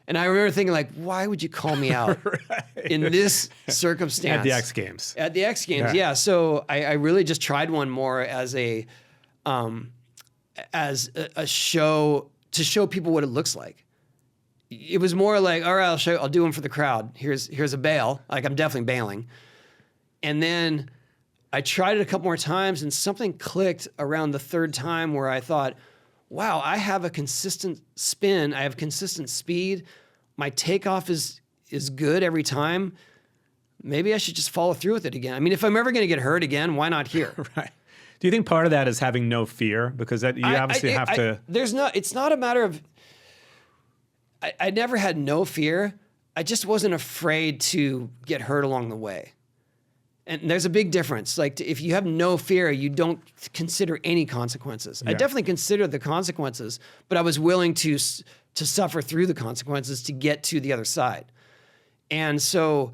And I remember thinking, like, why would you call me out in this circumstance? At the X Games. At the X Games, yeah. So I really just tried one more as a show, to show people what it looks like. It was more like, all right, I'll do them for the crowd. Here's a bail. Like, I'm definitely bailing. And then I tried it a couple more times, and something clicked around the 3rd time where I thought, wow, I have a consistent spin. I have consistent speed. My takeoff is good every time. Maybe I should just follow through with it again. I mean, if I'm ever going to get hurt again, why not here? Right. Do you think part of that is having no fear? Because you obviously have to... It's not a matter of... I never had no fear. I just wasn't afraid to get hurt along the way. And there's a big difference. Like if you have no fear, you don't consider any consequences. I definitely considered the consequences, but I was willing to suffer through the consequences to get to the other side. And so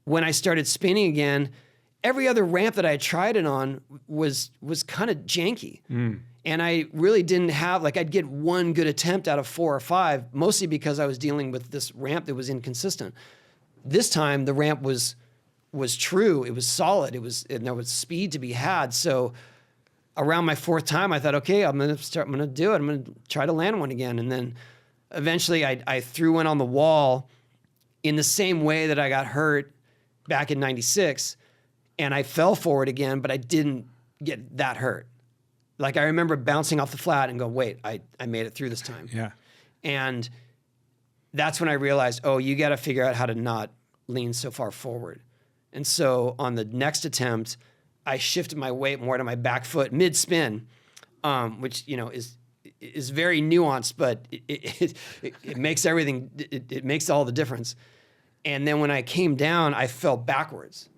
when I started spinning again, every other ramp that I had tried it on was kind of janky. And I really didn't have, like, I'd get one good attempt out of 4 or 5, mostly because I was dealing with this ramp that was inconsistent. This time the ramp was true. It was solid. And there was speed to be had. So around my 4th time, I thought, okay, I'm going to do it. I'm going to try to land one again. And then eventually I threw one on the wall in the same way that I got hurt back in 96. And I fell forward again, but I didn't get that hurt. Like I remember bouncing off the flat and go, wait, I made it through this time. Yeah. And that's when I realized, oh, you got to figure out how to not lean so far forward. And so on the next attempt, I shifted my weight more to my back foot mid-spin, which, you know, is very nuanced, but it makes everything, it makes all the difference. And then when I came down, I fell backwards.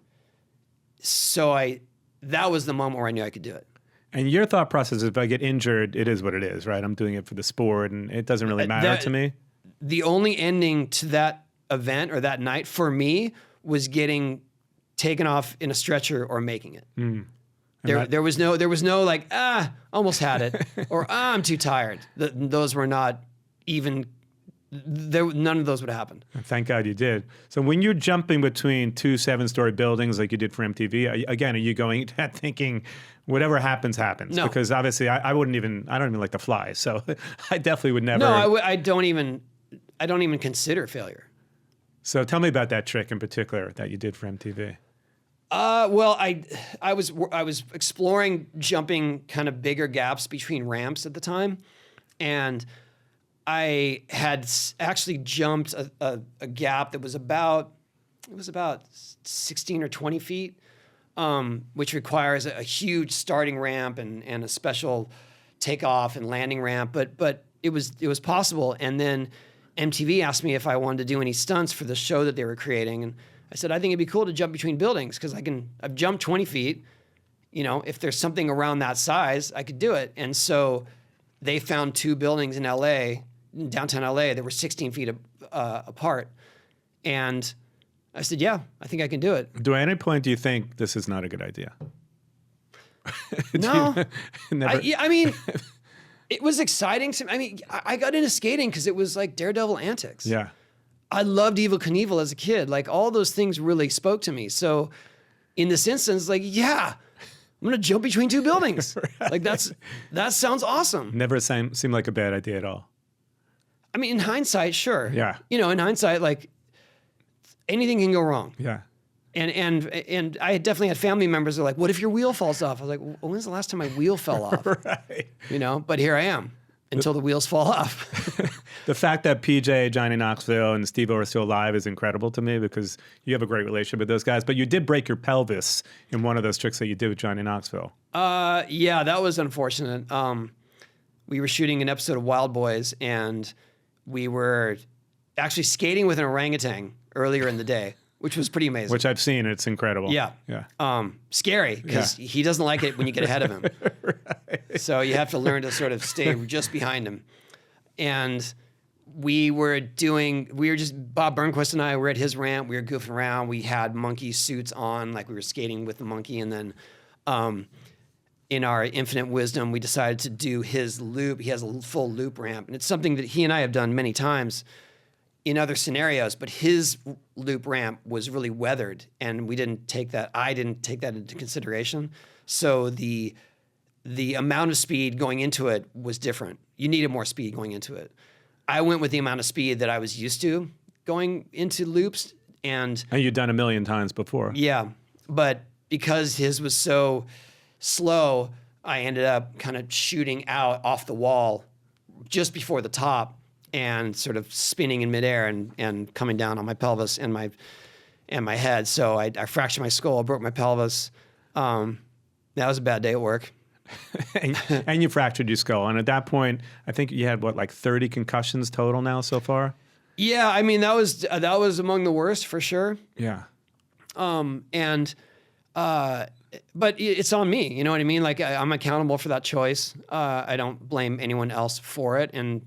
So that was the moment where I knew I could do it. And your thought process, if I get injured, it is what it is, right? I'm doing it for the sport, and it doesn't really matter to me. The only ending to that event or that night for me was getting taken off in a stretcher or making it. There was no like, almost had it, or I'm too tired. Those were not even. None of those would have happened. Thank God you did. So when you're jumping between 2 7-story buildings like you did for MTV, are you going to that thinking, whatever happens, happens? No. Because obviously I don't even like to fly. So I definitely would never. No, I don't even consider failure. So tell me about that trick in particular that you did for MTV. Well, I was exploring jumping kind of bigger gaps between ramps at the time, and I had actually jumped a gap that was about 16 or 20 feet, which requires a huge starting ramp and a special takeoff and landing ramp. But it was possible. And then MTV asked me if I wanted to do any stunts for the show that they were creating, and I said I think it'd be cool to jump between buildings because I've jumped 20 feet. You know, if there's something around that size, I could do it. And so they found 2 buildings in LA. In downtown LA, that were 16 feet apart. And I said, yeah, I think I can do it. Do at any point do you think this is not a good idea? No. Never. I mean, it was exciting. I mean, I got into skating because it was like daredevil antics. Yeah. I loved Evel Knievel as a kid. Like all those things really spoke to me. So in this instance, like, yeah, I'm going to jump between 2 buildings. Right. Like that sounds awesome. Never seemed like a bad idea at all. I mean, in hindsight, sure. Yeah. You know, in hindsight, like anything can go wrong. Yeah. And I definitely had family members that were like, what if your wheel falls off? I was like, well, when's the last time my wheel fell off? Right. You know, but here I am until the wheels fall off. The fact that PJ, Johnny Knoxville, and Steve-O are still alive is incredible to me because you have a great relationship with those guys. But you did break your pelvis in one of those tricks that you did with Johnny Knoxville. Yeah, that was unfortunate. We were shooting an episode of Wild Boys, and we were actually skating with an orangutan earlier in the day, which was pretty amazing. Which I've seen. It's incredible. Yeah. Yeah. Scary because he doesn't like it when you get ahead of him. Right. So you have to learn to sort of stay just behind him. And Bob Burnquist and I were at his ramp. We were goofing around. We had monkey suits on, like we were skating with the monkey. And then in our infinite wisdom, we decided to do his loop. He has a full loop ramp. And it's something that he and I have done many times in other scenarios, but his loop ramp was really weathered, and I didn't take that into consideration. So the amount of speed going into it was different. You needed more speed going into it. I went with the amount of speed that I was used to going into loops. And you'd done a million times before. Yeah, but because his was so slow, I ended up kind of shooting out off the wall just before the top and sort of spinning in midair and coming down on my pelvis and my head. So I fractured my skull, broke my pelvis. That was a bad day at work. and you fractured your skull. And at that point, I think you had, 30 concussions total now so far? Yeah, I mean, that was among the worst for sure. Yeah. And But it's on me. You know what I mean? Like I'm accountable for that choice. I don't blame anyone else for it. And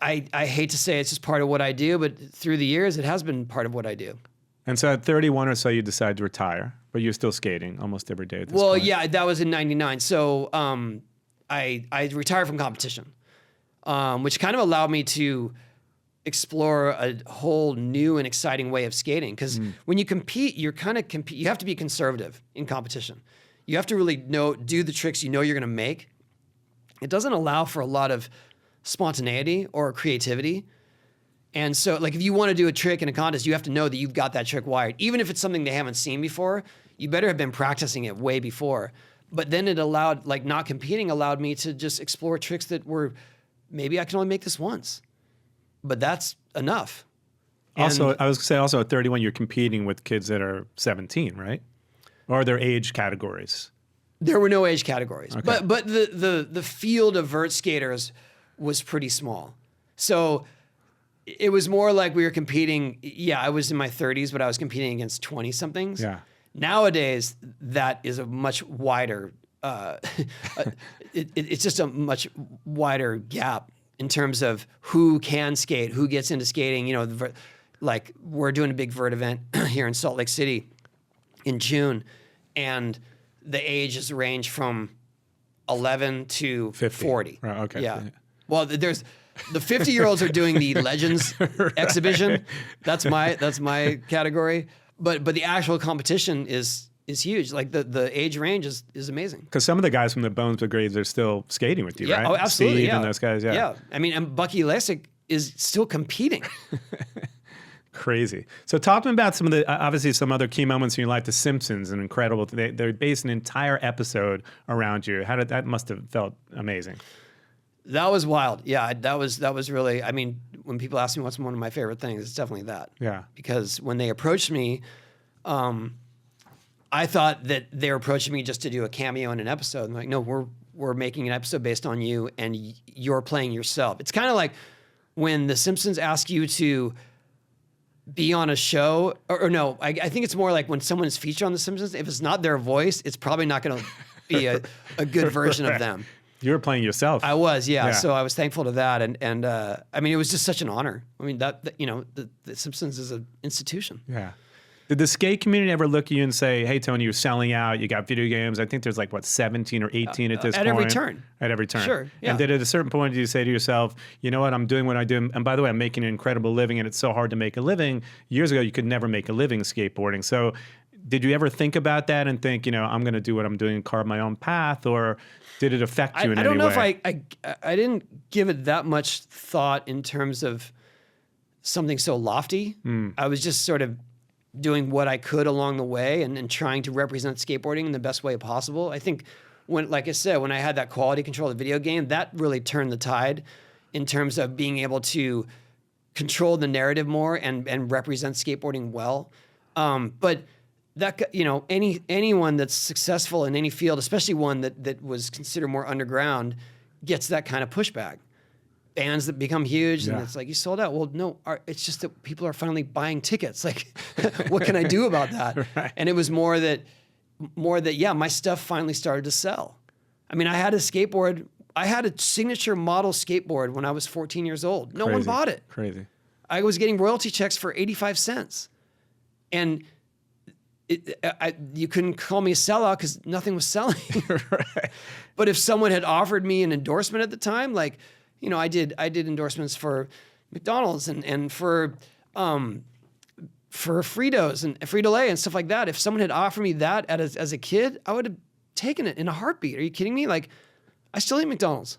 I hate to say it's just part of what I do, but through the years, it has been part of what I do. And so at 31 or so, you decide to retire, but you're still skating almost every day at this Well, point. yeah, that was in '99. So I retired from competition, which kind of allowed me to explore a whole new and exciting way of skating. Because when you compete, you have to be conservative in competition. You have to really do the tricks you're going to make. It doesn't allow for a lot of spontaneity or creativity. And so, like, if you want to do a trick in a contest, you have to know that you've got that trick wired. Even if it's something they haven't seen before, you better have been practicing it way before. But then it allowed, like, not competing allowed me to just explore tricks that were, maybe I can only make this once. But that's enough. Also, I was going to say, also at 31, you're competing with kids that are 17, right? Or are there age categories? There were no age categories. Okay. But the field of vert skaters was pretty small. So it was more like we were competing. Yeah, I was in my 30s, but I was competing against 20-somethings. Yeah. Nowadays, that is a much wider, it's just a much wider gap in terms of who can skate, who gets into skating. You know, like we're doing a big vert event here in Salt Lake City in June, and the ages range from 11 to 50. 40. Right, okay. Yeah. Well, there's the 50-year-olds are doing the Legends exhibition. That's my category. But the actual competition is huge. Like the age range is amazing. Because some of the guys from the Bones Brigade are still skating with you, Yeah, right? oh, absolutely. Steve Yeah. and those guys, yeah. Yeah. I mean, and Bucky Lesick is still competing. Crazy. So talk to me about some of the, obviously some other key moments in your life. The Simpsons, an incredible, they based an entire episode around you. That must have felt amazing. That was wild. Yeah, that was really, I mean, when people ask me what's one of my favorite things, it's definitely that. Yeah. Because when they approached me, I thought that they were approaching me just to do a cameo in an episode. I'm like, no, we're making an episode based on you and you're playing yourself. It's kind of like when the Simpsons ask you to be on a show, or no, I think it's more like when someone is featured on the Simpsons, if it's not their voice, it's probably not going to be a good version of them. You were playing yourself. I was, yeah. So I was thankful to that, and I mean, it was just such an honor. I mean, that you know, the Simpsons is an institution. Yeah. Did the skate community ever look at you and say, "Hey, Tony, you're selling out. You got video games. I think there's like what 17 or 18 at this point." At every turn. At every turn. Sure. Yeah. And did at a certain point did you say to yourself, "You know what? I'm doing what I do. And by the way, I'm making an incredible living, and it's so hard to make a living. Years ago, you could never make a living skateboarding." So, did you ever think about that and think, you know, I'm going to do what I'm doing and carve my own path, or did it affect you in any way? I don't know if I didn't give it that much thought in terms of something so lofty. I was just sort of doing what I could along the way and trying to represent skateboarding in the best way possible. I think like I said, when I had that quality control of the video game, that really turned the tide in terms of being able to control the narrative more and represent skateboarding well. But that, you know, anyone that's successful in any field, especially one that was considered more underground, gets that kind of pushback. Bands that become huge, and it's like, you sold out. Well, no, it's just that people are finally buying tickets. Like, what can I do about that? Right. And it was more that, yeah, my stuff finally started to sell. I mean, I had a signature model skateboard when I was 14 years old. No one bought it. Crazy. I was getting royalty checks for 85 cents. And you couldn't call me a sellout because nothing was selling. Right. But if someone had offered me an endorsement at the time, like, you know, I did endorsements for McDonald's and for Fritos and Frito-Lay and stuff like that. If someone had offered me that as a kid, I would have taken it in a heartbeat. Are you kidding me? Like, I still eat McDonald's.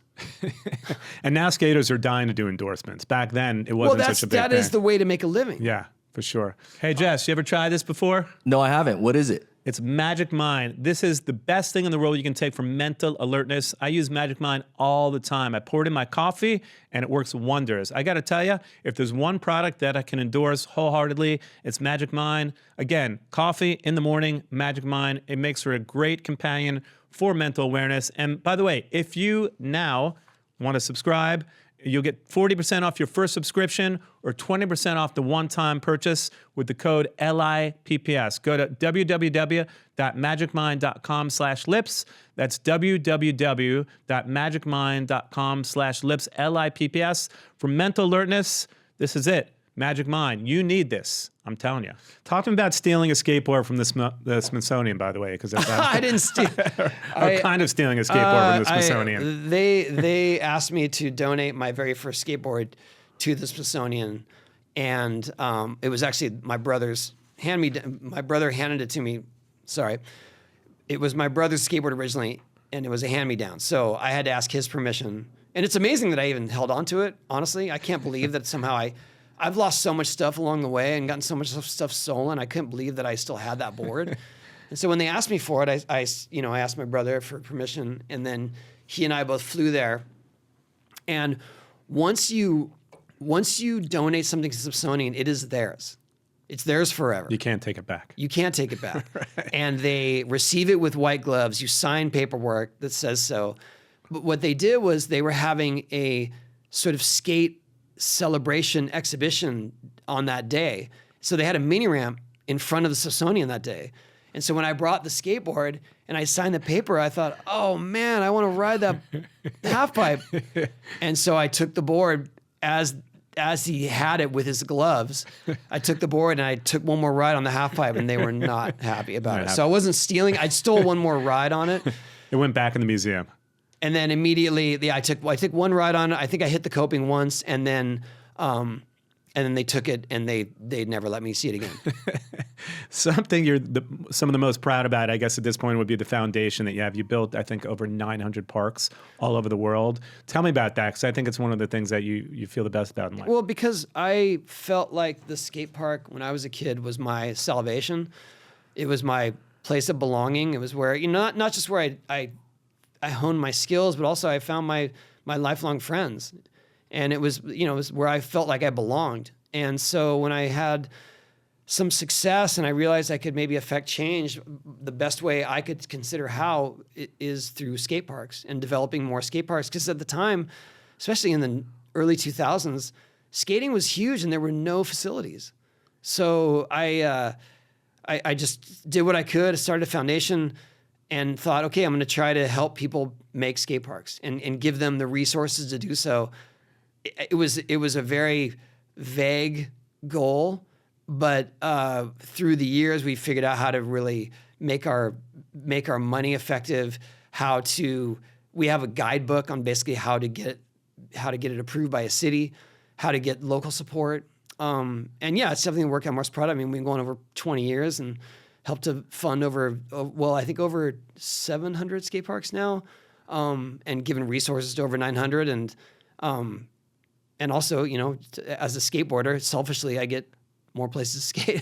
And now skaters are dying to do endorsements. Back then, it wasn't such a big thing. That is the way to make a living. Yeah, for sure. Hey, Jess, you ever tried this before? No, I haven't. What is it? It's Magic Mind. This is the best thing in the world you can take for mental alertness. I use Magic Mind all the time. I pour it in my coffee, and it works wonders. I got to tell you, if there's one product that I can endorse wholeheartedly, it's Magic Mind. Again, coffee in the morning, Magic Mind. It makes for a great companion for mental awareness. And by the way, if you now want to subscribe, You'll get 40% off your first subscription or 20% off the one-time purchase with the code LIPPS. Go to www.magicmind.com/lips. That's www.magicmind.com/lips, LIPPS. For mental alertness, this is it. Magic Mind. You need this. I'm telling you. Talk to me about stealing a skateboard from the Smithsonian, by the way, because I didn't steal. or kind of stealing a skateboard from the Smithsonian. They asked me to donate my very first skateboard to the Smithsonian, and it was actually my brother's my brother handed it to me. Sorry, it was my brother's skateboard originally, and it was a hand-me-down. So I had to ask his permission, and it's amazing that I even held on to it. Honestly, I can't believe that somehow I've lost so much stuff along the way and gotten so much stuff stolen. I couldn't believe that I still had that board. And so when they asked me for it, I asked my brother for permission, and then he and I both flew there. And once you donate something to Smithsonian, it is theirs. It's theirs forever. You can't take it back. You can't take it back. Right. And they receive it with white gloves. You sign paperwork that says so. But what they did was they were having a sort of skate celebration exhibition on that day. So they had a mini ramp in front of the Smithsonian that day. And so when I brought the skateboard and I signed the paper, I thought, oh man, I want to ride that half pipe. And so I took the board as he had it with his gloves. I took the board and I took one more ride on the half pipe, and they were not happy about it. So I wasn't stealing. I stole one more ride on it. It went back in the museum. And then immediately, I took one ride on it. I think I hit the coping once, and then they took it, and they never let me see it again. Something you're some of the most proud about, I guess, at this point would be the foundation that you have. You built, I think, over 900 parks all over the world. Tell me about that, because I think it's one of the things that you feel the best about in life. Well, because I felt like the skate park when I was a kid was my salvation. It was my place of belonging. It was where, not just where I honed my skills, but also I found my lifelong friends. And it was where I felt like I belonged. And so when I had some success and I realized I could maybe affect change, the best way I could consider how is through skate parks and developing more skate parks. Because at the time, especially in the early 2000s, skating was huge and there were no facilities. So I just did what I could, started a foundation, and thought, okay, I'm going to try to help people make skate parks and give them the resources to do so. It was a very vague goal, but through the years we figured out how to really make our money effective. We have a guidebook on basically how to get it approved by a city, how to get local support, and yeah, it's something to work on. Most proud of. I mean, we've been going over 20 years and helped to fund over 700 skate parks now, and given resources to over 900, and also, as a skateboarder, selfishly, I get more places to skate.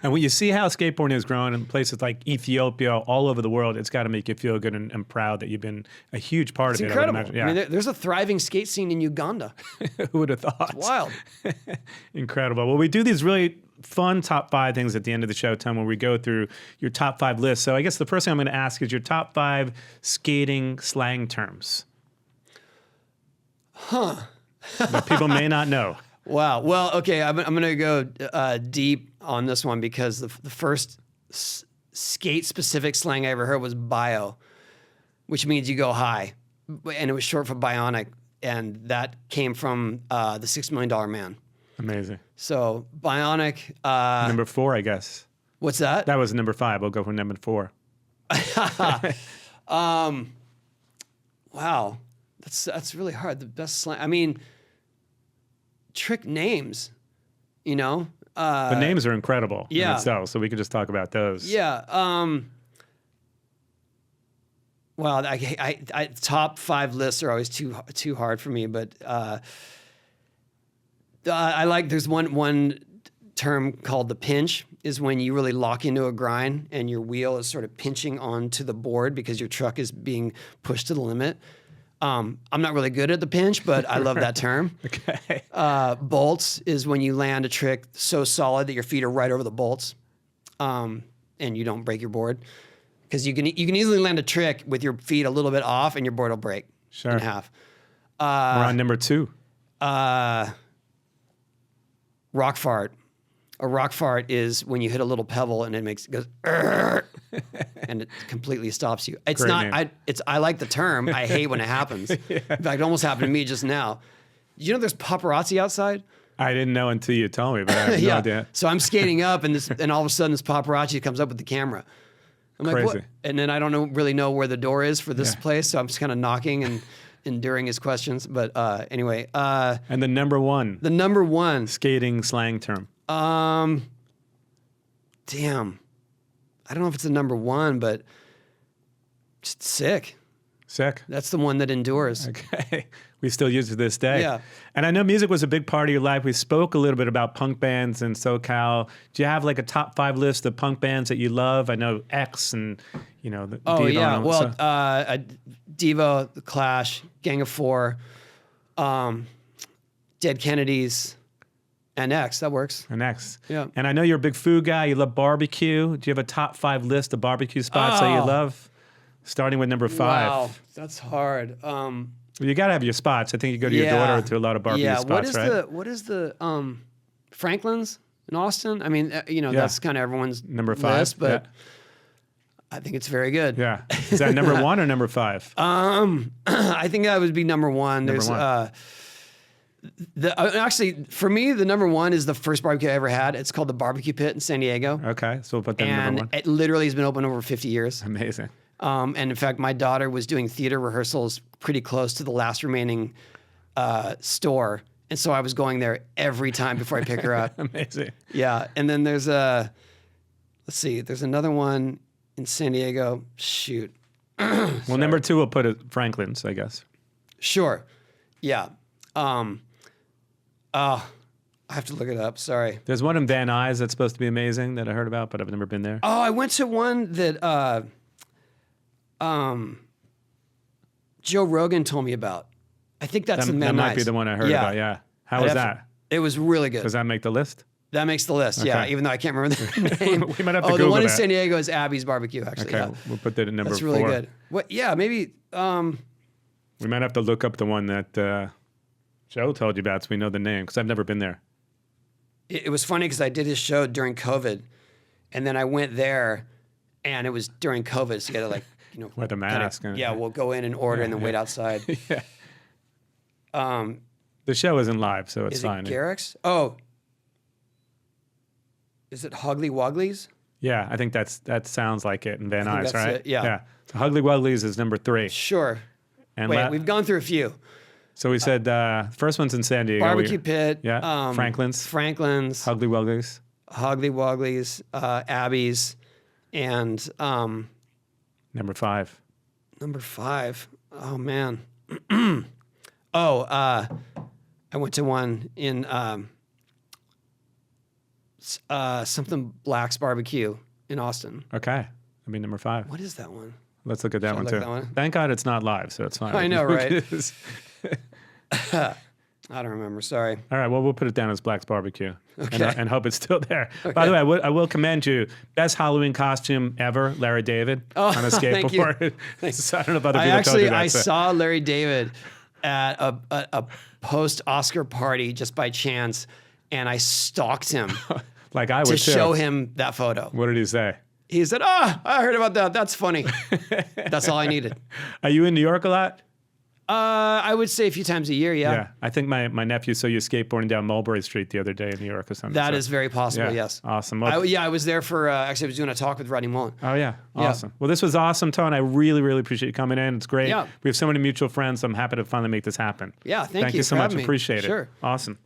And when you see how skateboarding has grown in places like Ethiopia, all over the world, it's got to make you feel good and proud that you've been a huge part of it. Incredible. I would imagine. Yeah. I mean, there's a thriving skate scene in Uganda. Who would have thought? It's wild. Incredible. Well, we do these really fun top 5 things at the end of the show, Tom, where we go through your top 5 lists. So I guess the first thing I'm going to ask is your top 5 skating slang terms. Huh. That people may not know. Wow. Well, okay, I'm going to go deep on this one because the first skate-specific slang I ever heard was bio, which means you go high, and it was short for bionic, and that came from the $6 Million Man. Amazing. So bionic. Number 4, I guess. What's that? That was number 5. We'll go for number 4. Wow, that's really hard. The best slang. I mean, trick names. The names are incredible in yeah. itself, so we could just talk about those. Yeah. Well, I top 5 lists are always too hard for me, but I like. There's one term called the pinch, is when you really lock into a grind and your wheel is sort of pinching onto the board because your truck is being pushed to the limit. I'm not really good at the pinch, but I love that term. Okay. Bolts is when you land a trick so solid that your feet are right over the bolts, and you don't break your board. Because you can easily land a trick with your feet a little bit off and your board will break in half. We're on number 2. Rock fart. A rock fart is when you hit a little pebble and it goes and it completely stops you. It's Great not. name. I like the term. I hate when it happens. In fact, it almost happened to me just now. You know, there's paparazzi outside. I didn't know until you told me, but I have no idea. So I'm skating up, and all of a sudden this paparazzi comes up with the camera. I'm like, Crazy. what? And then I don't really know where the door is for this place, so I'm just kind of knocking and enduring his questions. But anyway. And the number one. The number one. Skating slang term. Damn. I don't know if it's the number one, but just sick. Sick. That's the one that endures. Okay. We still use it to this day. Yeah. And I know music was a big part of your life. We spoke a little bit about punk bands in SoCal. Do you have like a top 5 list of punk bands that you love? I know X and, you know, the Oh, Devo yeah. and Well, so- Devo, The Clash, Gang of Four, Dead Kennedys, and X. That works. and X. Yeah. And I know you're a big food guy. You love barbecue. Do you have a top 5 list of barbecue spots that you Oh. love? Starting with number 5. Wow, that's hard. Well, you got to have your spots. I think you go to your daughter to a lot of barbecue spots, right? What is the Franklin's in Austin? I mean, you know, that's kind of everyone's Number 5. list, but I think it's very good. Yeah. Is that number 1 or number 5? I think that would be number one. There's one. actually for me the number one is the first barbecue I ever had. It's called the Barbecue Pit in San Diego, Okay. So we'll put that in number 1. and it literally has been open over 50 years. Amazing. And in fact, my daughter was doing theater rehearsals pretty close to the last remaining store, and so I was going there every time before I pick her up. Amazing. Yeah, and then there's there's another one in San Diego. Shoot. Well, number 2, we'll put it Franklin's, I guess. Sure. Yeah. I have to look it up. Sorry. There's one in Van Nuys that's supposed to be amazing that I heard about, but I've never been there. Oh, I went to one that Joe Rogan told me about. I think that's in That Van might be Nuys. the one I heard about, yeah. How was that? It was really good. Does that make the list? That makes the list, yeah, Okay. even though I can't remember the name. We might have to the Google one in that. San Diego is Abby's Barbecue, actually. Okay, Yeah. we'll put that at number 4. That's really good. What? Yeah, maybe. We might have to look up the one that Joe told you about so we know the name, because I've never been there. It was funny because I did his show during COVID, and then I went there, and it was during COVID, so you got to Wear the mask. and- we'll go in and order and then wait outside. Yeah. The show isn't live, so it's Is fine. it Garrick's? Oh. Is it Hoggly Wogglies? Yeah, I think that sounds like it in Van think Nuys, that's right? it, yeah. So Huggly Wugglies is number 3. Sure. And Wait, we've gone through a few. so we said first one's in San Diego. Barbecue Pit. Yeah. Franklin's. Franklin's. Huggly Wugglies. Hoggly Wogglies. Abby's. And Number 5. number 5. Oh, man. I went to one in something Black's Barbecue in Austin. Okay. I mean, number 5. What is that one? Let's look at that Should I one look too. at that one? Thank God it's not live, so it's fine. I know, right? It is. I don't remember. Sorry. All right, well, we'll put it down as Black's Barbecue Okay. and hope it's still there. By the way, I will commend you. Best Halloween costume ever, Larry David on a thank you. skateboard. So I don't know if other people told you that. I so- saw Larry David at a post-Oscar party just by chance, and I stalked him like I to would too. show him that photo. What did he say? He said, I heard about that. That's funny. That's all I needed. Are you in New York a lot? I would say a few times a year, yeah. I think my nephew saw you skateboarding down Mulberry Street the other day in New York or something. That so- is very possible, yes. Awesome. Well, I was there for, actually I was doing a talk with Rodney Mullen. oh, yeah. Awesome. Well, this was awesome, Tone. I really, really appreciate you coming in. It's great. Yeah. We have so many mutual friends. I'm happy to finally make this happen. Yeah, thank you you so for much. having me. Appreciate it. Sure. Awesome.